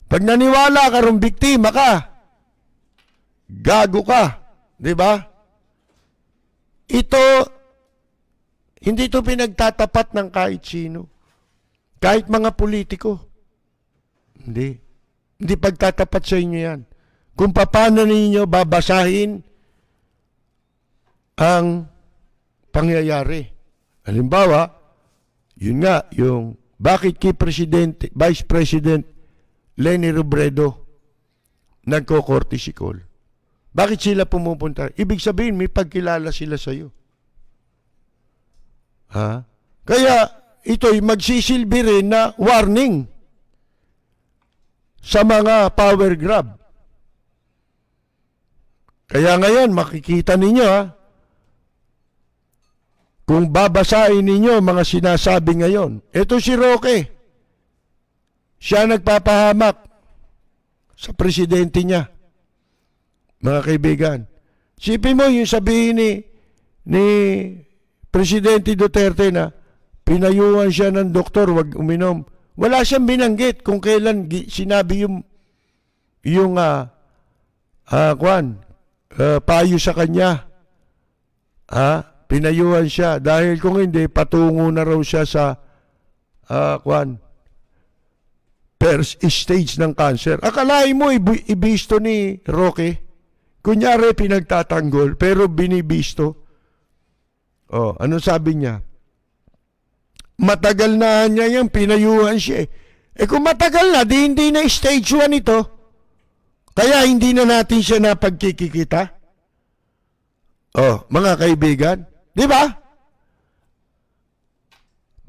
S2: Pag naniwala ka rin biktima ka, gago ka. Diba? Hindi ito pinagtatapat ng kahit sino. Kahit mga politiko. Hindi pagtatapat sa inyo yan. Kung paano ninyo babasahin ang pangyayari. Halimbawa, yun nga, yung bakit kay Vice President Leni Robredo nagko-cortical. Bakit sila pumupunta? Ibig sabihin, may pagkilala sila sa iyo. Kaya, ito'y magsisilbi rin na warning sa mga power grab. Kaya ngayon, makikita ninyo kung babasahin ninyo mga sinasabi ngayon. Ito si Roque. Siya nagpapahamak sa presidente niya. Mga kaibigan. Sipin mo yung sabihin ni Presidente Duterte na pinayuhan siya ng doktor, wag uminom. Wala siyang binanggit kung kailan sinabi yung payo sa kanya. Pinayuhan siya. Dahil kung hindi, patungo na raw siya sa first stage ng cancer. Akalain mo, ibisto ni Roque. Kunyari, pinagtatanggol, pero binibisto. Ano sabi niya? Matagal na niya yung pinayuhan siya. Kung matagal na, hindi na stage 1 ito. Kaya hindi na natin siya napagkikita. Mga kaibigan. Di ba?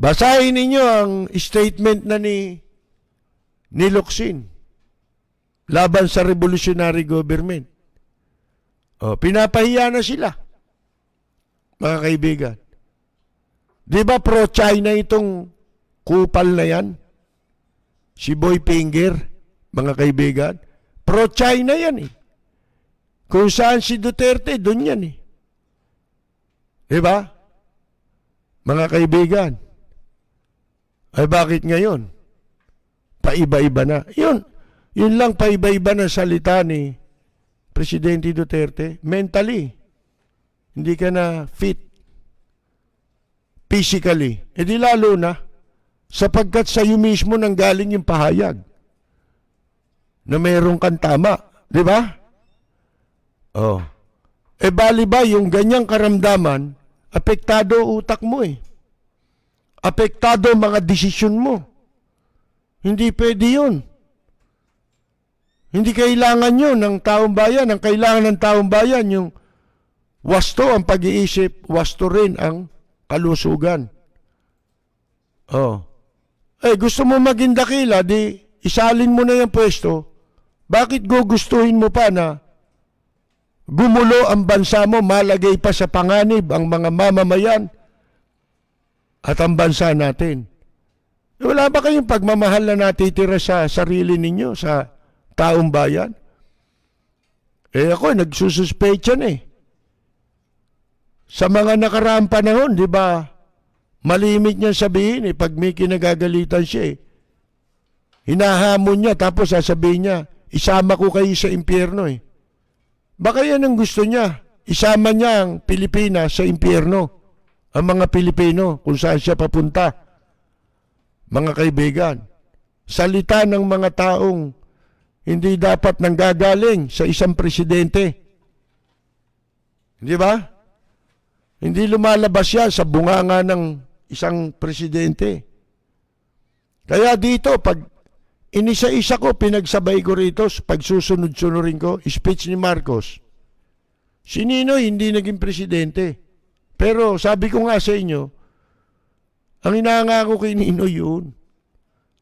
S2: Basahin ninyo ang statement na ni Locsin. laban sa revolutionary government. Pinapahiya na sila, mga kaibigan. Di ba pro-China itong kupal na yan? Si Boy Finger, mga kaibigan. Pro-China yan eh. Kung saan si Duterte, doon yan eh. Di ba? Mga kaibigan. Ay bakit ngayon? Paiba-iba na. Yun lang paiba-iba na salita ni Presidente Duterte. Mentally, hindi ka na fit. Physically. E di lalo na, sapagkat sa iyo mismo nanggaling yung pahayag na mayroon kang tama. Di ba? Bali ba yung ganyang karamdaman, apektado utak mo eh. Apektado mga desisyon mo. Hindi pwede yun. Hindi kailangan yun ng taong bayan. Ang kailangan ng taong bayan, yung wasto ang pag-iisip, wasto rin ang kalusugan. Gusto mo maging dakila, di isalin mo na yung pwesto. Bakit gugustuhin mo pa na gumulo ang bansa mo, malagay pa sa panganib ang mga mamamayan at ang bansa natin? Wala ba kayong pagmamahal na natitira sa sarili ninyo, sa taong bayan? Ako, nagsususpecha na eh. Sa mga nakaraang panahon, di ba, malimit niya sabihin eh, pag may kinagagalitan siya eh. Hinahamon niya, tapos sasabihin niya, isama ko kayo sa impyerno eh. Baka yan ang gusto niya. Isama niya ang Pilipinas sa impyerno. Ang mga Pilipino, kung saan siya papunta. Mga kaibigan, salita ng mga taong hindi dapat nanggagaling sa isang presidente. Di ba? Hindi lumalabas yan sa bunganga ng isang presidente. Kaya dito, pag inisa-isa ko, pinagsabay ko rito, pag susunod-sunurin ko, speech ni Marcos. Si Ninoy hindi naging presidente. Pero sabi ko nga sa inyo, ang inaangako kay Ninoy yun.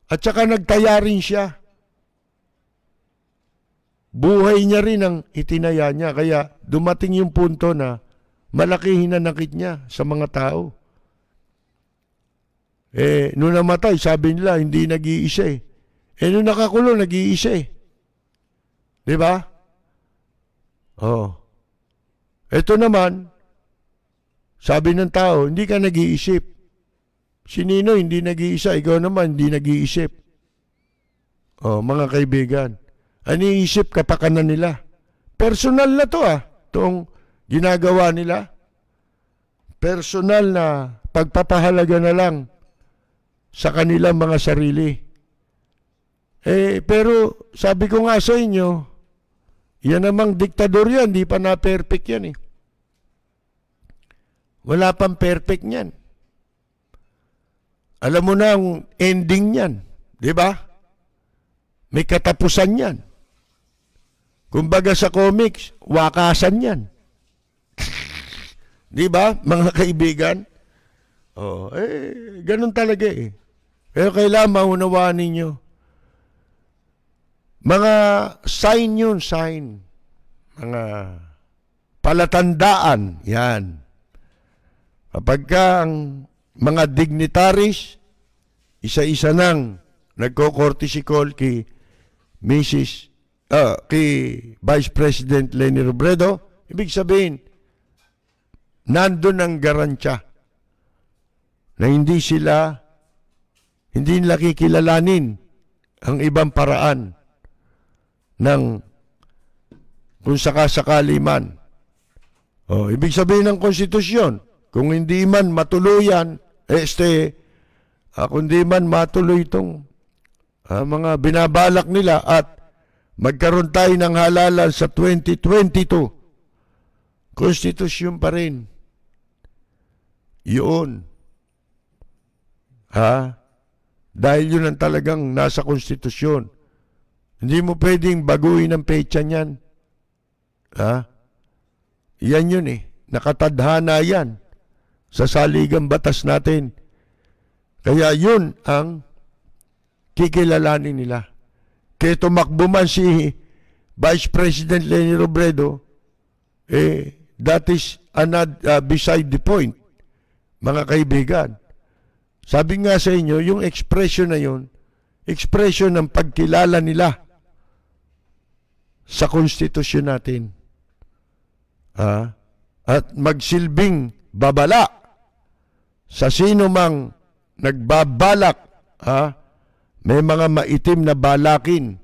S2: At saka nagtaya rin siya. Buhay niya rin ang itinaya niya. Kaya dumating yung punto na malaki hinanakit niya sa mga tao. Nung namatay, sabi nila, hindi nag-iisa eh. Nung nakakulong, nag-iisa eh. Di ba? Ito naman, sabi ng tao, hindi ka nag-iisip. Si Nino hindi nag-iisa, ikaw naman hindi nag-iisip. Mga kaibigan, aniisip kapakanan nila. Personal na to itong ginagawa nila. Personal na pagpapahalaga na lang sa kanilang mga sarili. Pero sabi ko nga sa inyo, yan namang diktador yan, di pa na-perfect yan eh. Wala pang perfect niyan. Alam mo na ang ending niyan, di ba? May katapusan yan. Kumbaga sa comics, wakasan yan. Di ba, mga kaibigan? Ganun talaga eh. Pero kailangan maunawaan ninyo. Mga sign yun, sign. Mga palatandaan, yan. Kapag ang mga dignitaries, isa-isa nang nagko-courtesy call kay kay Vice President Leni Robredo, ibig sabihin, nandun ang garansya na hindi nila kikilalanin ang ibang paraan ng kung sakasakali man. Ibig sabihin ng konstitusyon, kung hindi man matuluyan, kundi man matuloy itong mga binabalak nila at magkaroon tayo ng halalan sa 2022, konstitusyon pa rin. Yun. Dahil yun ang talagang nasa konstitusyon. Hindi mo pwedeng baguhin ang petsa niyan. Yan yun eh. Nakatadhana yan sa saligang batas natin. Kaya yun ang kikilalanin nila. kaya tumakbo man si Vice President Leni Robredo, that is beside the point, mga kaibigan. Sabi nga sa inyo, yung expression na yun, expression ng pagkilala nila sa konstitusyon natin. At magsilbing babala sa sino mang nagbabalak, may mga maitim na balakin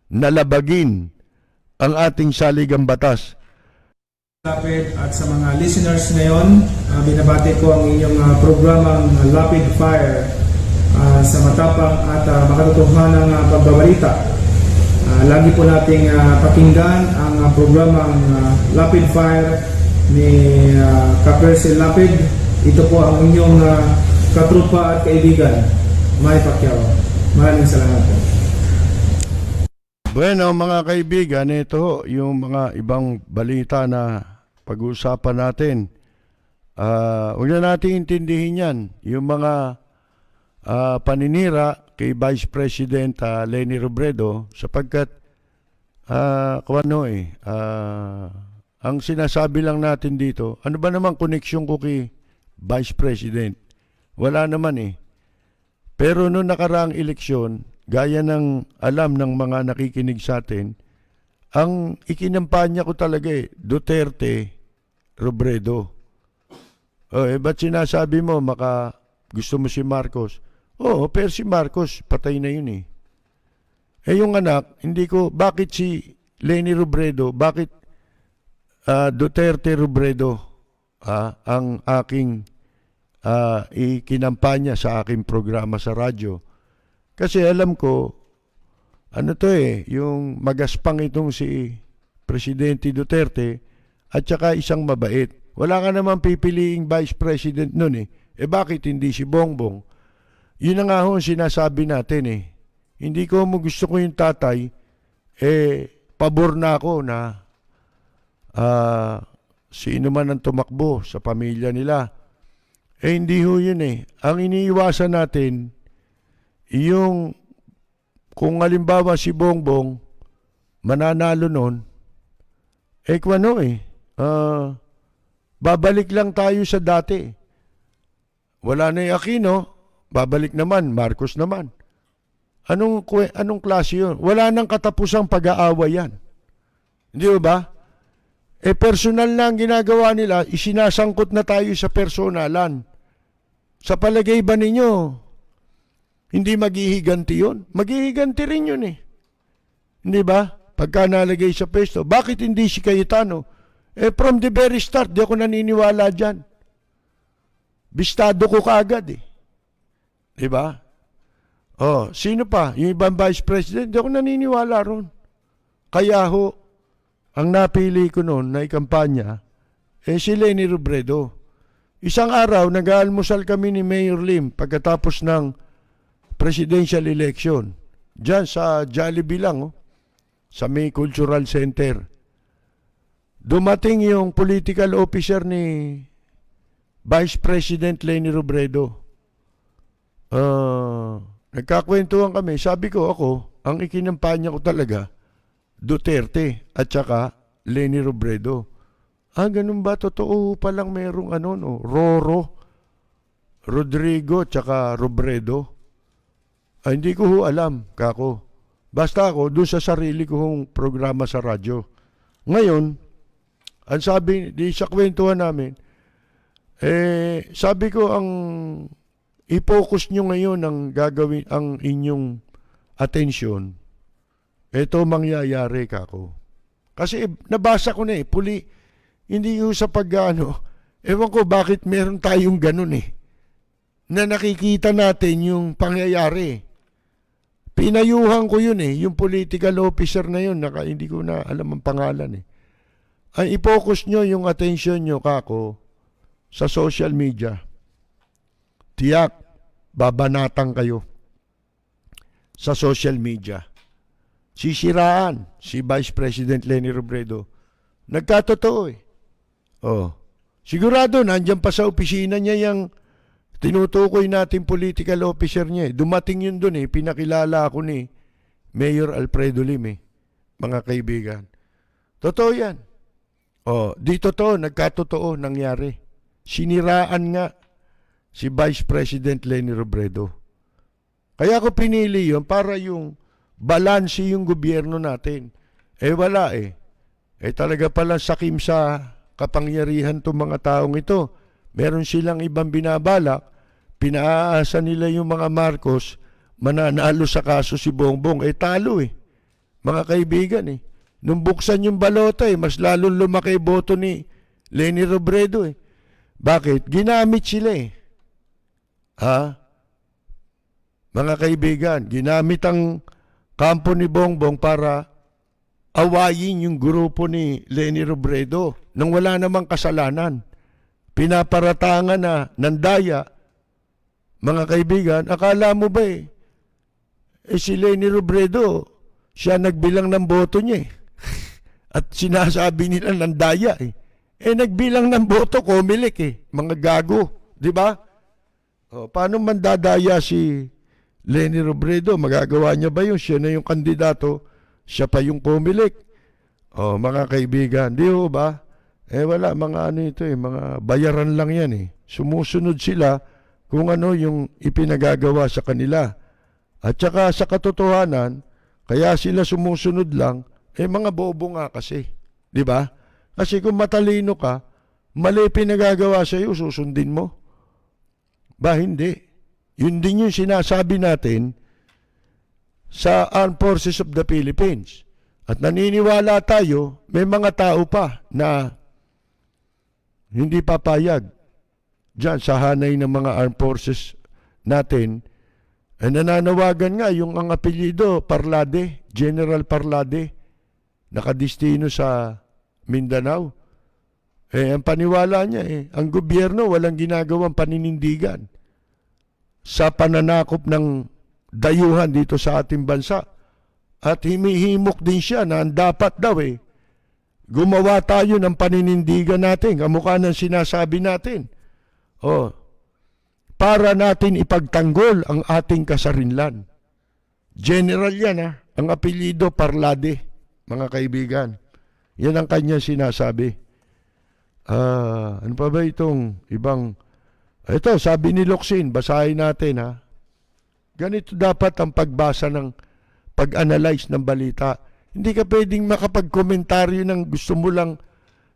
S2: na labagin ang ating saligang batas.
S3: Lapid at sa mga listeners ngayon, binabati ko ang inyong programang Lapid Fire sa matapang at makatotohanang pagbabalita. Lagi po nating pakinggan ang programang Lapid Fire ni Kapersil Lapid. Ito po ang inyong katrupa at kaibigan, May Pacquiao. Maraming salamat po.
S2: Bueno, mga kaibigan, ito yung mga ibang balita na pag-uusapan natin. Huwag na natin intindihin yan. Yung mga paninira kay Vice President Leni Robredo sapagkat ang sinasabi lang natin dito, ano ba naman koneksyon ko kay Vice President? Wala naman eh. Pero noong nakaraang eleksyon, gaya ng alam ng mga nakikinig sa atin, ang ikinampanya ko talaga Duterte, Robredo. Ba't sinasabi mo, gusto mo si Marcos? Oo, pero si Marcos, patay na yun eh. Yung anak, bakit si Leni Robredo, bakit Duterte Robredo ang aking ikinampanya sa aking programa sa radyo? Kasi alam ko, yung magaspang itong si Presidente Duterte at saka isang mabait. Wala ka naman pipiliing Vice President nun eh. Bakit hindi si Bongbong? Yun na nga ho sinasabi natin eh. Hindi ko gusto ko yung tatay, pabor na ako na sino man ang tumakbo sa pamilya nila. Hindi ho yun eh. Ang iniiwasan natin, yung kung halimbawa si Bongbong mananalo nun, babalik lang tayo sa dati. Wala na yung Aquino, babalik naman, Marcos naman. Anong klase yun? Wala nang katapusang pag-aaway yan. Hindi ba? Personal na ang ginagawa nila, isinasangkot na tayo sa personalan. Sa palagay ba ninyo, hindi maghihiganti yun? Maghihiganti rin yun eh. Hindi ba? Pagka nalagay sa pesto, bakit hindi si Cayetano? From the very start, di ako naniniwala dyan. Bistado ko kaagad eh. Di ba? Sino pa? Yung ibang Vice President, di ako naniniwala ron. Kaya ho, ang napili ko noon na ikampanya, si Leni Robredo. Isang araw, nag-aalmusal kami ni Mayor Lim pagkatapos ng presidential election. Diyan sa Jollibee lang, sa May Cultural Center. Dumating yung political officer ni Vice President Leni Robredo. Nagkakwentuhan kami. Sabi ko ang ikinampanya ko talaga, Duterte at saka Leni Robredo. Ganun ba? Totoo palang merong Roro, Rodrigo at saka Robredo. Hindi ko ho alam, kako. Basta ako, doon sa sarili kong programa sa radyo. Ngayon, ang sabi, sa kwentuhan namin, sabi ko i-focus nyo ngayon ang gagawin, ang inyong atensyon. Ito mangyayari, kako. Kasi nabasa ko na hindi ko sa ewan ko bakit meron tayong ganun na nakikita natin yung pangyayari. Pinayuhan ko yun yung political officer na yun, hindi ko na alam ang pangalan Ay i-focus nyo yung attention nyo, kako, sa social media. Tiyak, babanatang kayo sa social media. Sisiraan si Vice President Leni Robredo. Nagkatotoo sigurado, nandyan pa sa opisina niya yung tinutukoy natin political officer niya. Dumating yun dun pinakilala ako ni Mayor Alfredo Lim mga kaibigan. Totoo yan. Di totoo, nagkatotoo nangyari. Siniraan nga si Vice President Leni Robredo. Kaya ko pinili yun para yung balanse yung gobyerno natin. Wala talaga pala sakim sa kapangyarihan itong mga taong ito. Meron silang ibang binabalak. Pinaasa nila yung mga Marcos, mananalo sa kaso si Bongbong. Talo mga kaibigan Nung buksan yung balota mas lalong lumaki boto ni Leni Robredo Bakit? Ginamit sila Mga kaibigan, ginamit ang kampo ni Bongbong para awayin yung grupo ni Leni Robredo nang wala namang kasalanan. Pinaparatangan na nandaya. Mga kaibigan, akala mo ba si Leni Robredo, siya nagbilang ng boto niya At sinasabi nila nandaya nagbilang ng boto, Comelec mga gago, di ba? Paano mandadaya si Leni Robredo? Magagawa niya ba yun? Siya na yung kandidato, siya pa yung Comelec. Mga kaibigan, di ba? Wala, mga ito mga bayaran lang yan Sumusunod sila kung ano yung ipinagagawa sa kanila. At saka sa katotohanan, kaya sila sumusunod lang, mga bobo nga kasi. Di ba? Kasi kung matalino ka, mali pinagagawa sa iyo, susundin mo. Ba, hindi. Yun din yung sinasabi natin sa Armed Forces of the Philippines. At naniniwala tayo, may mga tao pa na hindi papayag dyan sa hanay ng mga Armed Forces natin. Nananawagan nga yung ang apelyido, Parlade, General Parlade, nakadistino sa Mindanao. Ang paniwala niya ang gobyerno walang ginagawang paninindigan sa pananakop ng dayuhan dito sa ating bansa. At himihimok din siya na dapat daw gumawa tayo ng paninindigan natin, kamukha ng sinasabi natin. Para natin ipagtanggol ang ating kasarinlan. General yan ang apelyido Parlade, mga kaibigan. Yan ang kanya sinasabi. Ano pa ba itong ibang... Ito, sabi ni Locsin, basahin natin Ganito dapat ang pagbasa ng pag-analyze ng balita. Hindi ka pwedeng makapag-komentaryo ng gusto mo lang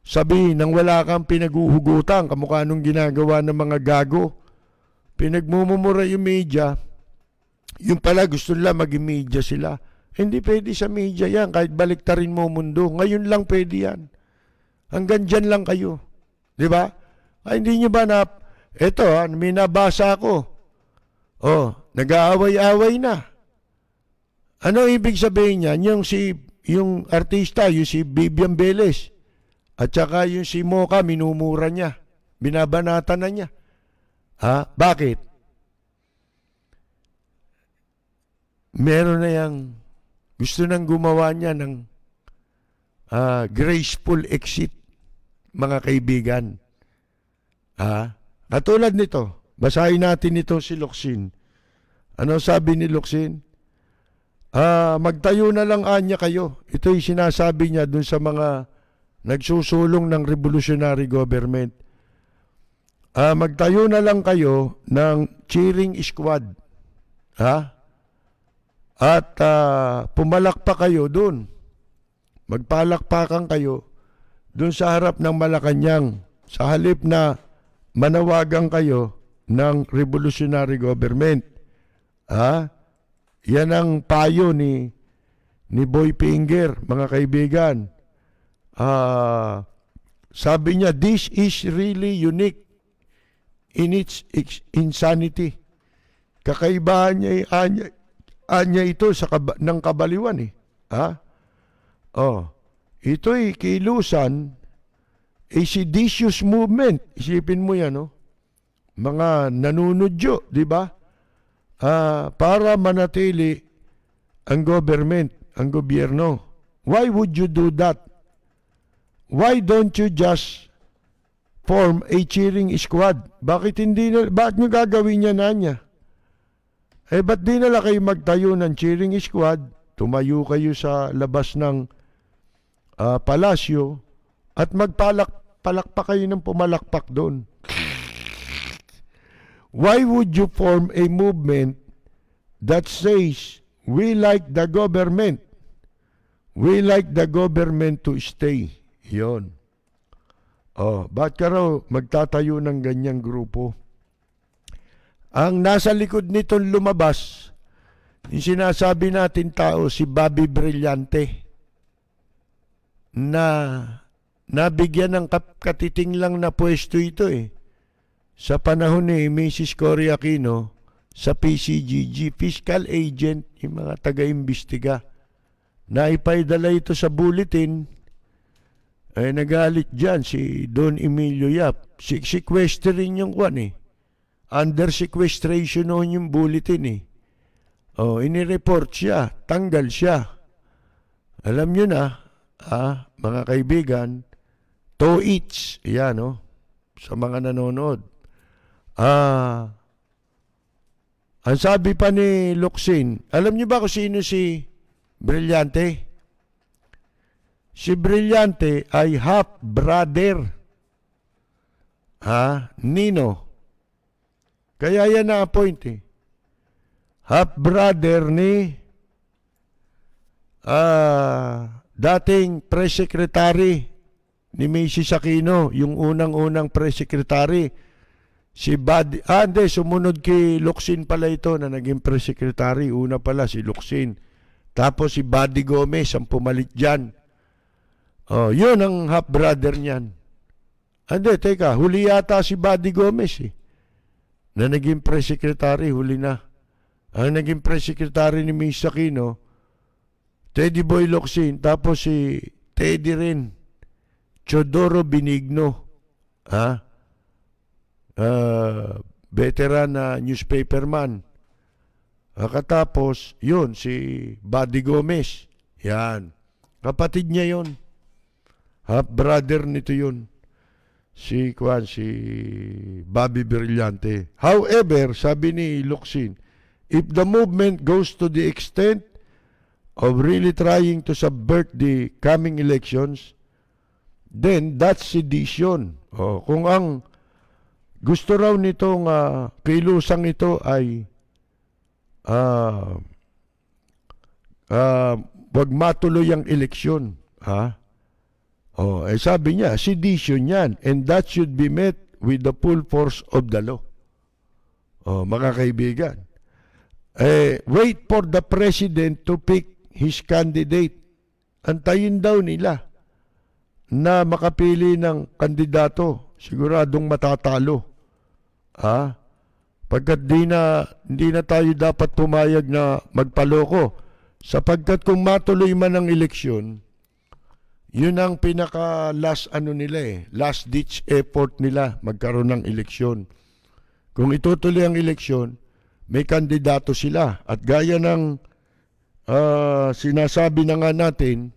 S2: sabihin nang wala kang pinaguhugutan, kamukha nung ginagawa ng mga gago. Pinagmumura yung media, yung pala gusto nila maging media sila. Hindi pwede sa media yan, kahit baliktarin mo mundo. Ngayon lang pwede yan. Hanggang dyan lang kayo. Di ba? Hindi nyo ba na... Ito, may nabasa ko. Nag-aaway-aaway na. Ano ibig sabihin niya? Yung artista, yung si Vivian Velez, at saka yung si Mocha, minumura niya. Binabanata na niya. Bakit? Meron na yang gusto nang gumawa niya ng graceful exit, mga kaibigan. Katulad nito, basahin natin ito si Locsin. Ano sabi ni Locsin? Magtayo na lang anya kayo. Ito'y sinasabi niya dun sa mga nagsusulong ng revolutionary government. Magtayo na lang kayo ng cheering squad. At pumalakpak kayo dun. Magpalakpakan kayo dun sa harap ng Malacanang. Sa halip na manawagan kayo ng revolutionary government. Yan ang payo ni Boy Finger, mga kaibigan. Sabi niya, this is really unique in its insanity. Kakaibahan niya, anya ito ng kabaliwan Ito'y kilusan, a seditious movement. Isipin mo yan, mga nanunudyo, di ba? Para manatili ang government, ang gobyerno. Why would you do that? Why don't you just form a cheering squad? Bakit nyo gagawin niya na niya? Ba't di nala kayo magtayo ng cheering squad? tumayo kayo sa labas ng palasyo at palakpak kayo ng pumalakpak doon. Why would you form a movement that says, we like the government? We like the government to stay. Yon. Ba't ka raw magtatayo ng ganyang grupo? Ang nasa likod nitong lumabas, yung sinasabi natin tao, si Bobby Brillante, na nabigyan ng katiting lang na pwesto ito sa panahon ni Mrs. Cory Aquino sa PCGG, Fiscal Agent, yung mga taga-imbestiga. Naipaidala ito sa bulletin, ay nagalit dyan si Don Emilio Yap. Sequestering yung kwan Under sequestration noon yung bulletin inireport siya, tanggal siya. Alam nyo na, mga kaibigan, to each, yan sa mga nanonood. Ang sabi pa ni Locsin, alam nyo ba kung sino si Brillante? Si Brillante ay half-brother. Nino. Kaya yan na-appoint Half-brother ni dating press secretary ni Mrs. Aquino, yung unang-unang press secretary. Si Buddy, hindi, sumunod kay Locsin pala ito na naging press secretary. Una pala si Locsin. Tapos si Buddy Gomez ang pumalit dyan. Yun ang half-brother niyan. Hindi, teka, huli yata si Buddy Gomez na naging press secretary, huli na. Ang naging press secretary ni Mrs. Aquino, Teddy Boy Locsin, tapos si Teddy rin, Chodoro Benigno, veteran na newspaperman. Katapos, yun, si Buddy Gomez. Yan. Kapatid niya yun. Half-brother nito yun. Si Bobby Brillante. However, sabi ni Locsin, if the movement goes to the extent of really trying to subvert the coming elections, then that's sedition. Kung ang gusto raw nitong kilusang ito ay wag matuloy ang eleksyon. Sabi niya, sedition yan. And that should be met with the full force of the law. Mga kaibigan. Wait for the president to pick his candidate. Antayin daw nila na makapili ng kandidato. Siguradong matatalo. Pagkat hindi na tayo dapat pumayag na magpaloko. Sapagkat kung matuloy man ang eleksyon, yun ang pinaka last last ditch effort nila magkaroon ng eleksyon. Kung itutuloy ang eleksyon, may kandidato sila. At gaya ng sinasabi na nga natin,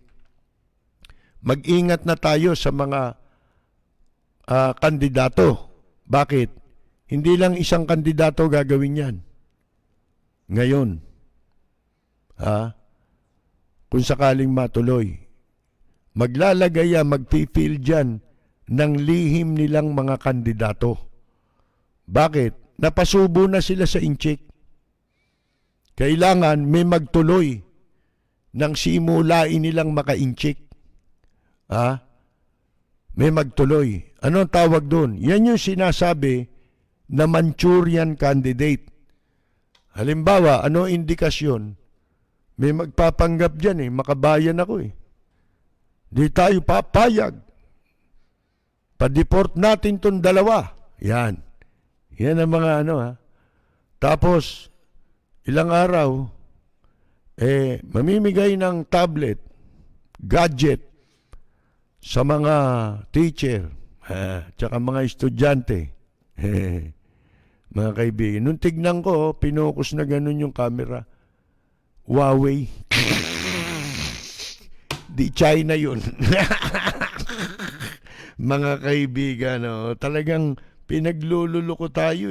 S2: mag-ingat na tayo sa mga kandidato. Bakit? Hindi lang isang kandidato gagawin yan. Ngayon, kung sakaling matuloy, maglalagay magpipil dyan ng lihim nilang mga kandidato. Bakit? Napasubo na sila sa inchik. Kailangan may magtuloy nang simulain nilang maka-inchik. May magtuloy. Anong tawag doon? Yan yung sinasabi na Manchurian candidate. Halimbawa, ano indikasyon? May magpapanggap dyan makabayan ako Di tayo papayag. Pa-deport natin tong dalawa. Yan. Yan ang mga Tapos, ilang araw, mamimigay ng tablet, gadget, sa mga teacher, tsaka mga estudyante. Mga kaibigan. Nung tignan ko, pinokus na ganun yung camera. Huawei. Di China yun. Mga kaibigan, talagang pinaglululoko tayo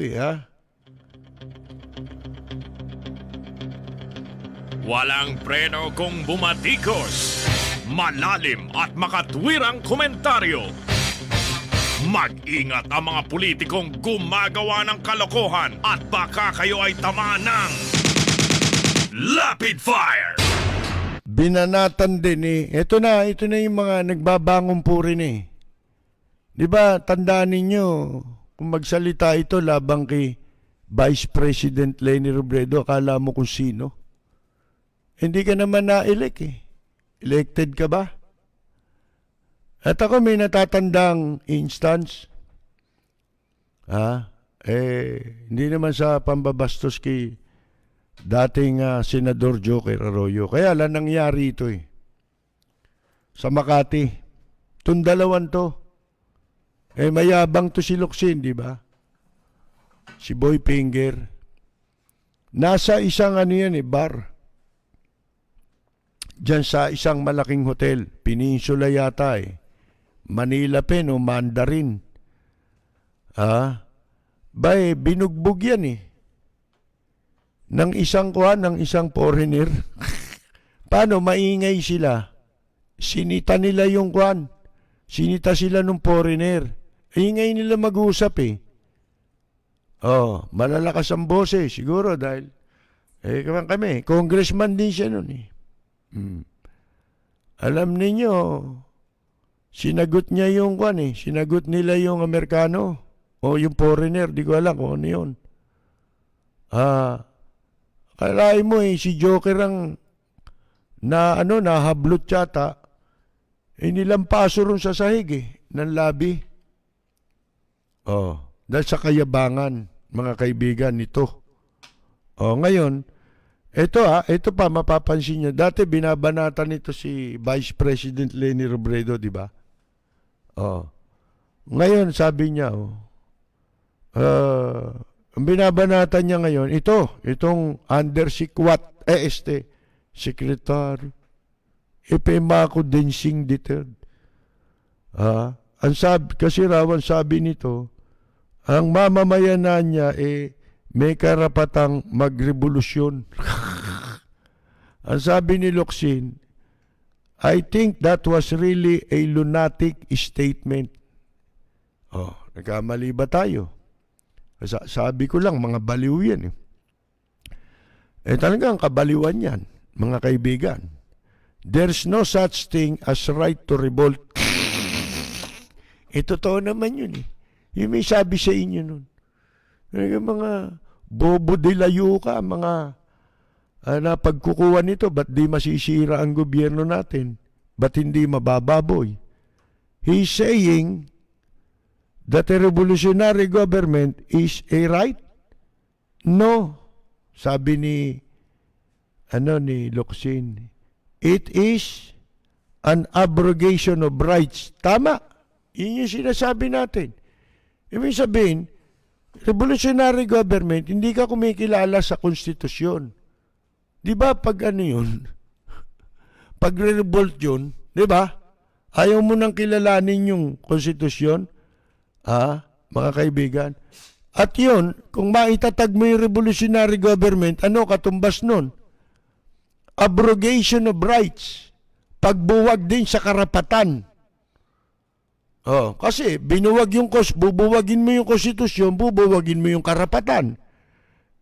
S1: Walang preno kung bumatikos. Malalim at makatwirang komentaryo. Mag-ingat ang mga politikong gumagawa ng kalokohan at baka kayo ay tamaan ng Lapid Fire!
S2: Binanatan din ito na yung mga nagbabangon puri Di ba, tandaan ninyo, kung magsalita ito labang kay Vice President Leni Robredo, akala mo kung sino? Hindi ka naman na-elect Elected ka ba? At ako may natatandang instance. Hindi naman sa pambabastos kay dating Senador Joker Arroyo. Kaya lang nangyari ito sa Makati. Itong dalawan to. Mayabang to si Locsin, di ba? Si Boy Finger. Nasa isang bar. Diyan sa isang malaking hotel. Peninsula yata Manila Pen o Mandarin. Binugbog yan ng isang foreigner. Paano? Maingay sila. Sinita nila yung Sinita sila ng foreigner. Ingay nila mag-usap malalakas ang boses. Siguro dahil kami, congressman din siya nun Alam ninyo, sinagot niya yung sinagot nila yung Amerikano o yung foreigner, di ko alam kung ano yun. Kalahin mo si Joker ang nahablot yata, nilampaso ron sa sahig ng labi. Dahil sa kayabangan, mga kaibigan nito. Ngayon, ito pa mapapansin niyo. Dati binabanatan nito si Vice President Leni Robredo, di ba? Ngayon, sabi niya, ang binabanatan niya ngayon, itong Undersecretary, Secretary, Ipemako Densing III. Kasi raw ang sabi nito, ang mamamayanan niya may karapatang magrevolusyon. Ang sabi ni Locsin, I think that was really a lunatic statement. Nagkamali ba tayo? Sabi ko lang, mga baliw yan talagang kabaliwan yan, mga kaibigan. There's no such thing as right to revolt. Totoo naman yun Yung may sabi sa inyo nun. Mga bobo de layo ka, mga napagkukuha nito, ba't di masisira ang gobyerno natin? Ba't hindi mabababoy? He's saying that a revolutionary government is a right? No. Sabi ni Locsin, it is an abrogation of rights. Tama. Yun yung sinasabi natin. Ibig sabihin, revolutionary government, hindi ka kumikilala sa konstitusyon. Di ba pag yun? Pag re-revolt yun, di ba? Ayaw mo nang kilalanin yung konstitusyon, mga kaibigan. At yun, kung maitatag mo yung revolutionary government, katumbas nun? Abrogation of rights. Pagbuwag din sa karapatan. Kasi bubuwagin mo yung konstitusyon, bubuwagin mo yung karapatan.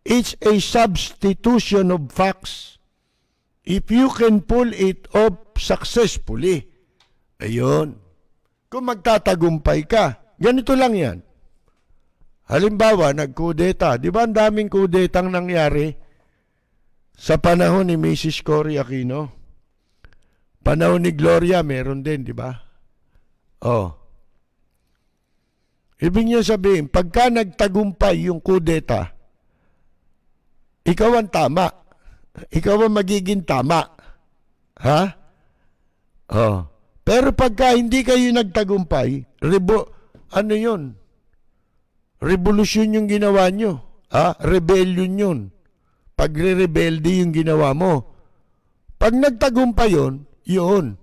S2: It's a substitution of facts. If you can pull it off successfully, ayun. Kung magtatagumpay ka, ganito lang yan. Halimbawa, nagkudeta. Di ba ang daming kudetang nangyari sa panahon ni Mrs. Cory Aquino? Panahon ni Gloria, meron din, di ba? Ibig niya sabihin, pagka nagtagumpay yung kudeta, ikaw ang tama. Ikaw ang magiging tama. Pero pagka hindi kayo nagtagumpay, yun? Revolusyon yung ginawa nyo. Rebellion yun. Pagre-rebelde yung ginawa mo. Pag nagtagumpay yun.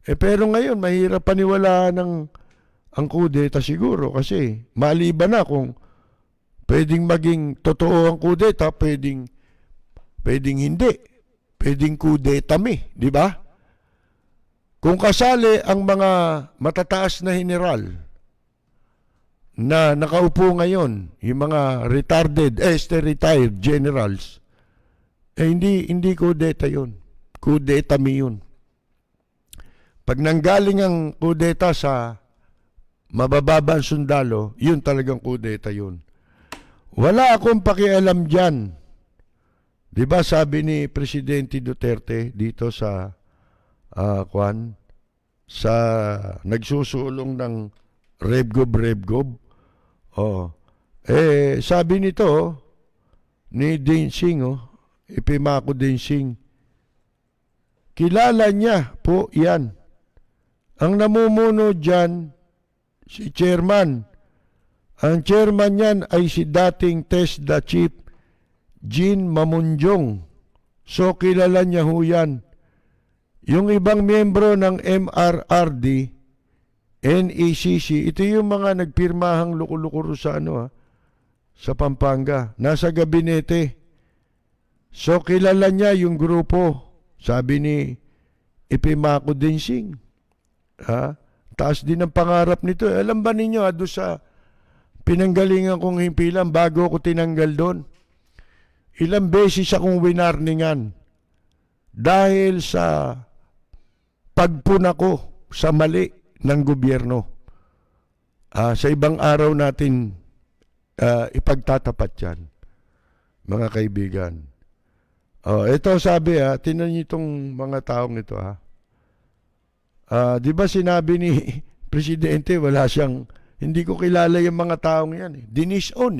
S2: Pero ngayon, mahirap paniwalaan ang kudeta siguro kasi maliban na kung pwedeng maging totoo ang kudeta, pwedeng hindi. pwedeng kudeta di ba? Kung kasali ang mga matataas na general na nakaupo ngayon, yung mga retired generals, hindi kudeta yun. Kudeta yun. Pag nanggaling ang kudeta sa mabababang sundalo, yun talagang kudeta yun. Wala akong pakialam dyan. Diba sabi ni Presidente Duterte dito sa sa nagsusulong ng Revgob. Sabi nito ni Dinsing, Ipimako Dinsing, kilala niya po yan. Ang namumuno dyan, si chairman. Ang chairman niyan ay si dating TESDA Chief Jean Mamunjong. So kilala niya ho yan. Yung ibang miyembro ng MRRD, NECC, ito yung mga nagpirmahang luko-luko sa sa Pampanga. Nasa gabinete. So kilala niya yung grupo. Sabi ni Ipimako Dinsing. Taas din ang pangarap nito. Alam ba ninyo, doon sa pinanggalingan kong himpilan bago ako tinanggal doon, ilang beses akong winarningan dahil sa pagpuna ko sa mali ng gobyerno. Sa ibang araw natin ipagtatapat yan, mga kaibigan. Ito sabi, tinan niyo itong mga taong ito. Di ba sinabi ni Presidente, wala siyang, hindi ko kilala yung mga taong yan. Dinis-on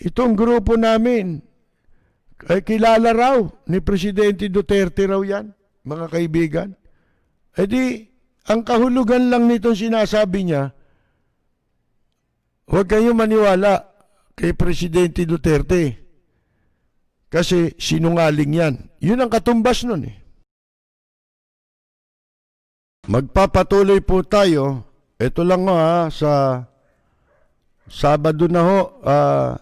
S2: Itong grupo namin, kilala raw ni Presidente Duterte raw yan, mga kaibigan. Ang kahulugan lang nitong sinasabi niya, huwag kayong maniwala kay Presidente Duterte. Kasi sinungaling yan. Yun ang katumbas nun Magpapatuloy po tayo. Ito lang sa Sabado na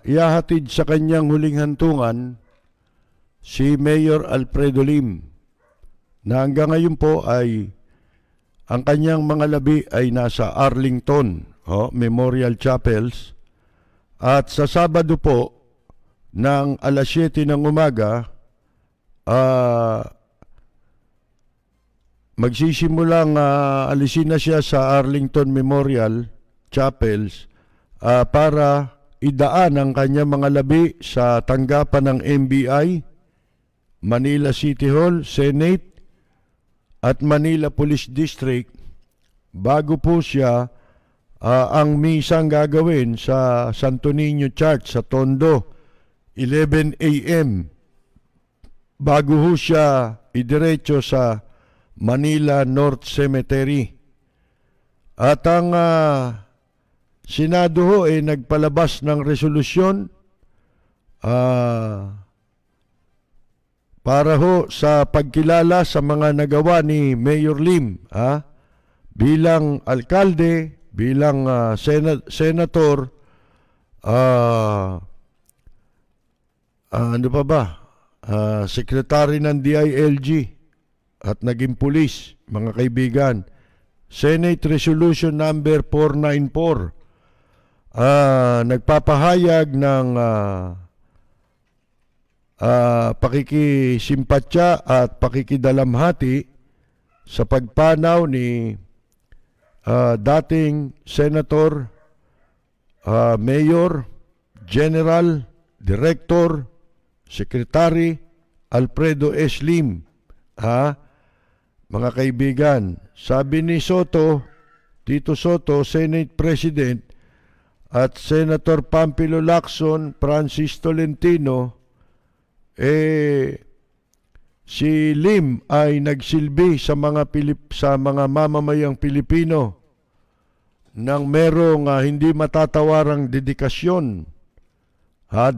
S2: ihahatid sa kanyang huling hantungan si Mayor Alfredo Lim, na hanggang ngayon po ay ang kanyang mga labi ay nasa Arlington Memorial Chapels, at sa Sabado po ng alas 7 ng umaga magsisimulang alisin na siya sa Arlington Memorial Chapels para idaan ang kanyang mga labi sa tanggapan ng MBI, Manila City Hall, Senate at Manila Police District, bago po siya ang misang gagawin sa Santo Niño Church sa Tondo, 11 a.m. bago ho siya idiretso sa Manila North Cemetery. At ang Senado ho nagpalabas ng resolusyon para ho sa pagkilala sa mga nagawa ni Mayor Lim bilang alkalde, bilang senator, secretary ng DILG at naging pulis, mga kaibigan. Senate Resolution number 494 nagpapahayag ng pakikisimpatya at pakikidalamhati sa pagpanaw ni dating Senator, Mayor, General, Director, Secretary Alfredo S. Lim. Mga kaibigan, sabi ni Tito Soto, Senate President, at Senator Pampilo Lacson, Francis Tolentino, si Lim ay nagsilbi sa mga mamamayang Pilipino ng merong hindi matatawarang dedikasyon,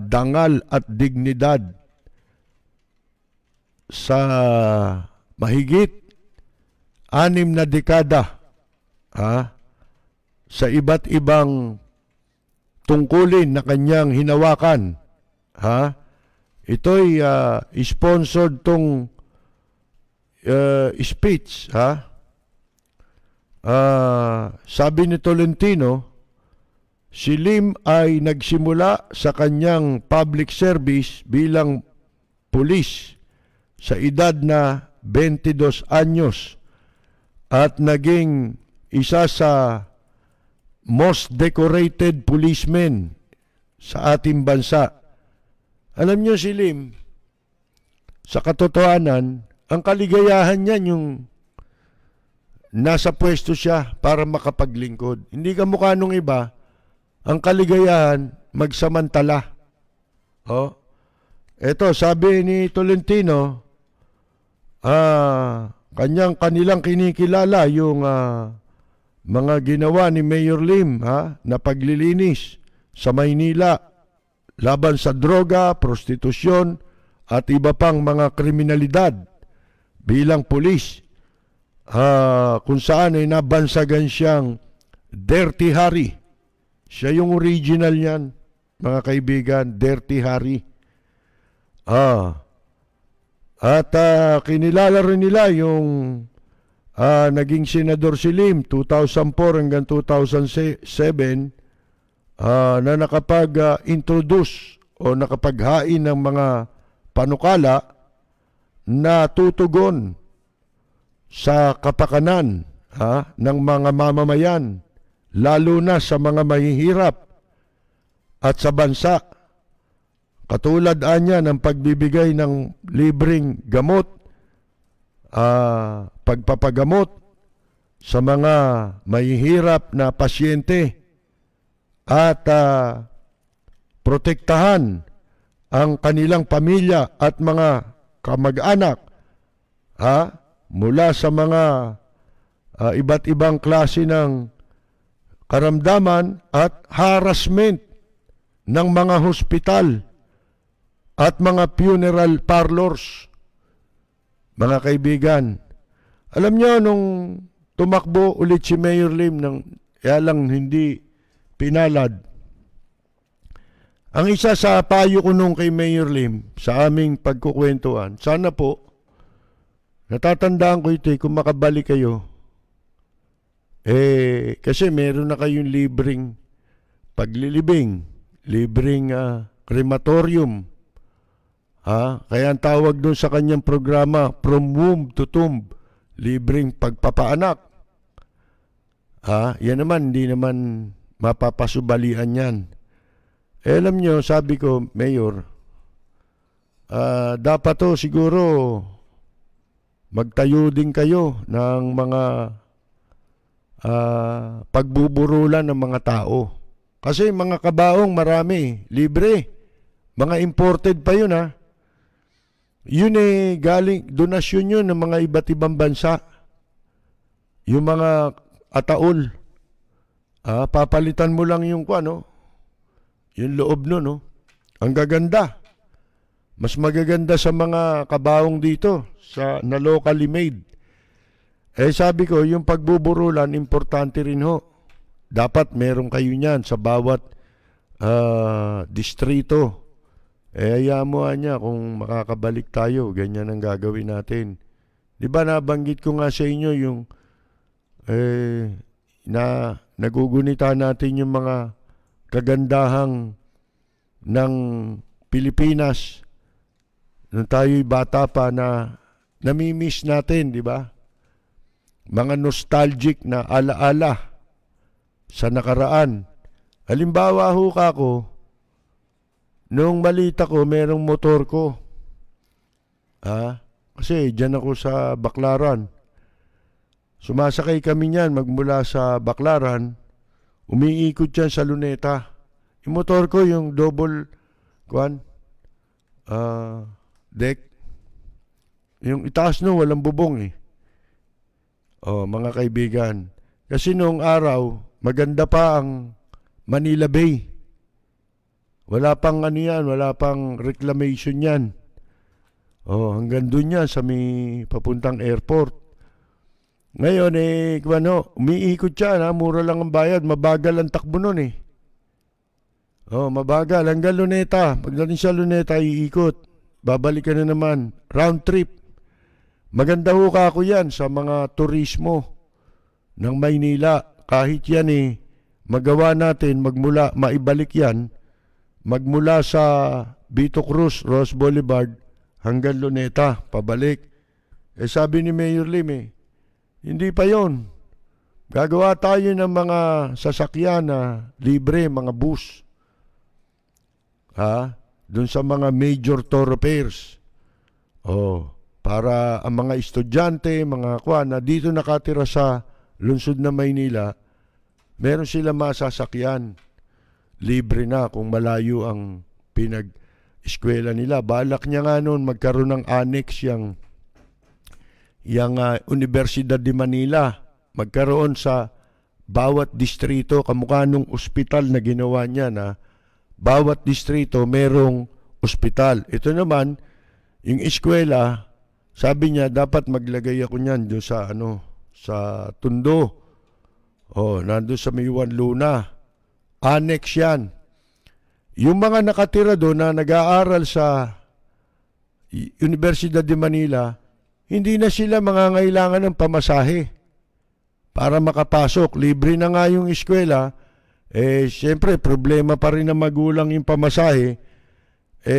S2: dangal at dignidad sa mahigit 6 na dekada sa iba't ibang tungkulin na kanyang hinawakan. ito'y sponsored tong speech, ha? Sabi ni Tolentino, si Lim ay nagsimula sa kanyang public service bilang pulis sa edad na 22 anyos at naging isa sa most decorated policemen sa ating bansa. Alam niyo si Lim, sa katotohanan, ang kaligayahan niya yung nasa pwesto siya para makapaglingkod. Hindi ka mukha nung iba, ang kaligayahan magsamantala. Oh. Eto, sabi ni Tolentino, kanilang kinikilala yung mga ginawa ni Mayor Lim na paglilinis sa Maynila laban sa droga, prostitusyon at iba pang mga kriminalidad bilang pulis. Kung saan ay nabansagan siyang Dirty Harry. Siya yung original niyan, mga kaibigan, Dirty Harry. At kinilala rin nila yung naging senador si Lim 2004 hanggang 2007 na nakapag-introduce o nakapaghain ng mga panukala na tutugon sa kapakanan ng mga mamamayan, lalo na sa mga mahihirap at sa bansa. Katulad anya ng pagbibigay ng libreng gamot, pagpapagamot sa mga mahihirap na pasyente at protektahan ang kanilang pamilya at mga kamag-anak mula sa mga iba't ibang klase ng karamdaman at harassment ng mga hospital at mga funeral parlors. Mga kaibigan, alam niyo nung tumakbo ulit si Mayor Lim kaya lang hindi pinalad. Ang isa sa payo ko nung kay Mayor Lim sa aming pagkukwentuhan, sana po natatandaan ko ito kung makabalik kayo. Kasi meron na kayong libreng paglilibing, libreng crematorium. Kaya ang tawag doon sa kanyang programa, From Womb to Tomb, libreng pagpapaanak. Yan naman, hindi naman mapapasubalian yan. Alam nyo, sabi ko, Mayor, dapat to siguro magtayo din kayo ng mga pagbuburulan ng mga tao. Kasi mga kabaong marami, libre. Mga imported pa yun Yun galing, donasyon yun ng mga iba't ibang bansa. Yung mga ataol. Papalitan mo lang yung yung loob nun, Ang gaganda. Mas magaganda sa mga kabaong dito na locally made. Sabi ko, yung pagbuburulan, importante rin ho. Dapat meron kayo niyan sa bawat distrito. Hayaan mo niya kung makakabalik tayo, ganyan ang gagawin natin. Di ba nabanggit ko nga sa inyo yung na nagugunita natin yung mga kagandahang ng Pilipinas nung tayo'y bata pa na namimiss natin, di ba? Mga nostalgic na alaala sa nakaraan. Halimbawa ho ko, nung malita ko, merong motor ko. Kasi dyan ako sa Baclaran. Sumasakay kami niyan magmula sa Baclaran, umiikot yan sa Luneta. Yung motor ko, yung double deck. Yung itaas no, walang bubong mga kaibigan. Kasi noong araw, maganda pa ang Manila Bay. Wala pang wala pang reclamation yan. Hanggang dun yan sa may papuntang airport. Ngayon umiikot siya mura lang ang bayad, mabagal ang takbo nun mabagal hanggang Luneta. Pagdating sa Luneta, iikot. babalik ka na naman. Round trip. Maganda ho ka ako yan sa mga turismo ng Maynila. Kahit yan magawa natin, maibalik yan, magmula sa Vito Cruz, Ross Boulevard, hanggang Luneta, pabalik. Sabi ni Mayor Lim, hindi pa yon. Gagawa tayo ng mga sasakyan na libre, mga bus. Doon sa mga major thoroughfares. Para ang mga estudyante, mga na dito nakatira sa lungsod na Maynila, meron sila masasakyan. Libre na kung malayo ang pinag-eskwela nila. Balak niya nga noon magkaroon ng annex yung Universidad de Manila. Magkaroon sa bawat distrito, kamukha nung ospital na ginawa niya na bawat distrito merong ospital. Ito naman, yung eskwela, sabi niya dapat maglagay ako niyan doon sa Tondo. Nandun sa Maywan Luna. Annex yan. Yung mga nakatira doon na nag-aaral sa Universidad de Manila, hindi na sila mangangailangan ng pamasahe para makapasok. Libre na nga yung eskwela. Siyempre, problema pa rin ng magulang yung pamasahe.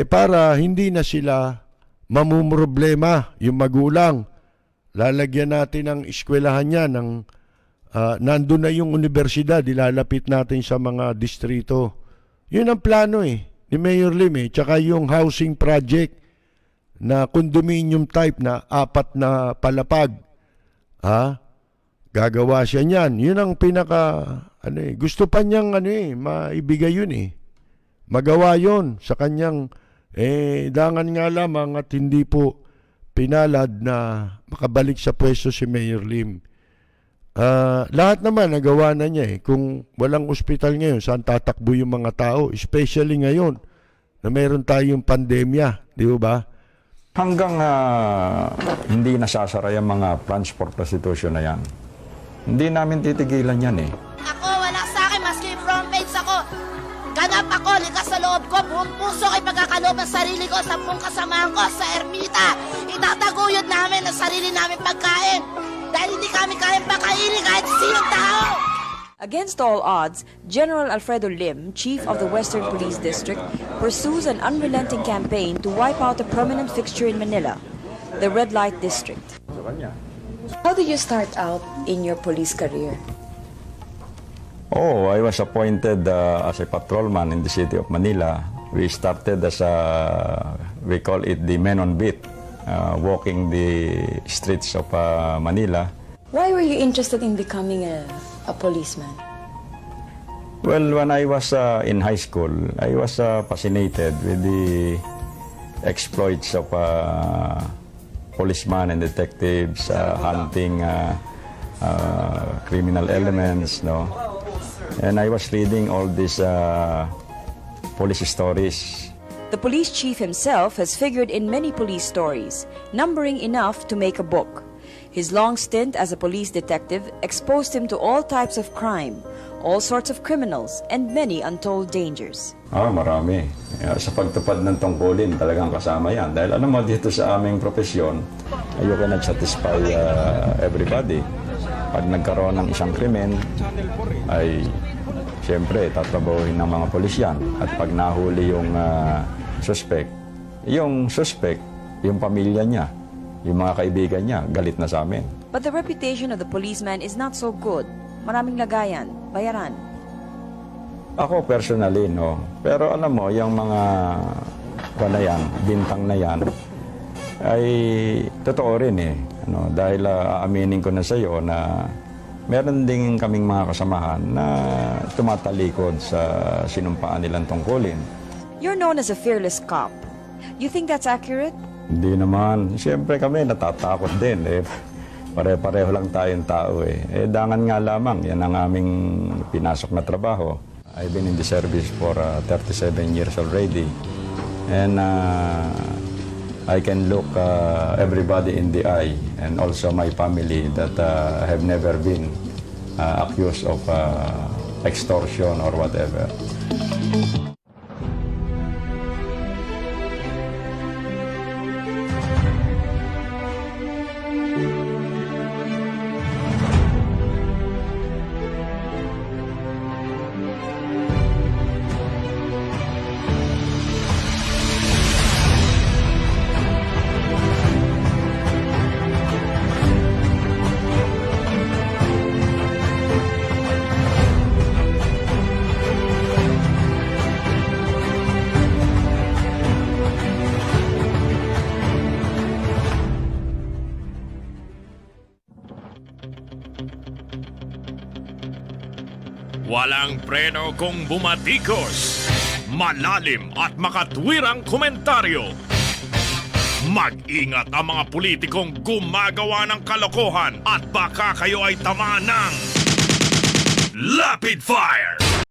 S2: Para hindi na sila mamumroblema yung magulang. Lalagyan natin ang eskwelahan niya nandun na yung universidad, ilalapit natin sa mga distrito. Yun ang plano ni Mayor Lim tsaka yung housing project na condominium type na 4 na palapag. Gagawa siya niyan. Yun ang gusto pa niyang maibigay yun Magawa yun sa kanyang dangan nga lamang at hindi po pinalad na makabalik sa pwesto si Mayor Lim. Lahat naman nagawa na niya Kung walang ospital ngayon, saan tatakbo yung mga tao? Especially ngayon na meron tayong pandemya, di ba?
S4: Hanggang hindi nasasara yung mga transport prostitution na yan, hindi namin titigilan yan
S5: Ako, wala sa akin, maski front page ako. Ganap ako, likas sa loob ko, buong puso ko'y pagkakaloob ng sarili ko, 10 kasamahan ko sa ermita. Itataguyod namin ang sarili namin pagkain. Dahil hindi kami kayang pakainin kahit sinong tao.
S6: Against all odds, General Alfredo Lim, Chief of the Western Police District, pursues an unrelenting campaign to wipe out a permanent fixture in Manila, the Red Light District. How did you start out in your police career?
S4: I was appointed as a patrolman in the city of Manila. We started as we call it the men on beat, walking the streets of Manila.
S6: Why were you interested in becoming a policeman?
S4: Well, when I was in high school, I was fascinated with the exploits of policemen and detectives, hunting criminal elements, And I was reading all these police stories.
S6: The police chief himself has figured in many police stories, numbering enough to make a book. His long stint as a police detective exposed him to all types of crime, all sorts of criminals, and many untold dangers.
S4: Marami. Sa pagtupad ng tungkulin, talagang kasama yan. Dahil alam mo, dito sa aming profesyon, you cannot satisfy everybody. Pag nagkaroon ng isang krimen, ay siyempre tatrabahuhin ng mga polisyan. At pag nahuli yung suspect, yung pamilya niya, yung mga kaibigan niya, galit na sa amin.
S6: But the reputation of the policeman is not so good. Maraming lagayan, bayaran.
S4: Ako personally, Pero alam mo, yung mga bintang na yan, ay totoo rin dahil aaminin ko na sa iyo na meron din kaming mga kasamahan na tumatalikod sa sinumpaan nilang tungkulin.
S6: You're known as a fearless cop. You think that's accurate?
S4: Hindi naman. Siyempre kami natatakot din. Pare-pareho lang tayong tao dangan nga lamang, yan ang aming pinasok na trabaho. I've been in the service for 37 years already. And I can look everybody in the eye, and also my family that have never been accused of extortion or whatever.
S1: Walang preno kung bumatikos. Malalim at makatwirang komentaryo. Mag-ingat ang mga politikong gumagawa ng kalokohan at baka kayo ay tamaan ng Lapid Fire!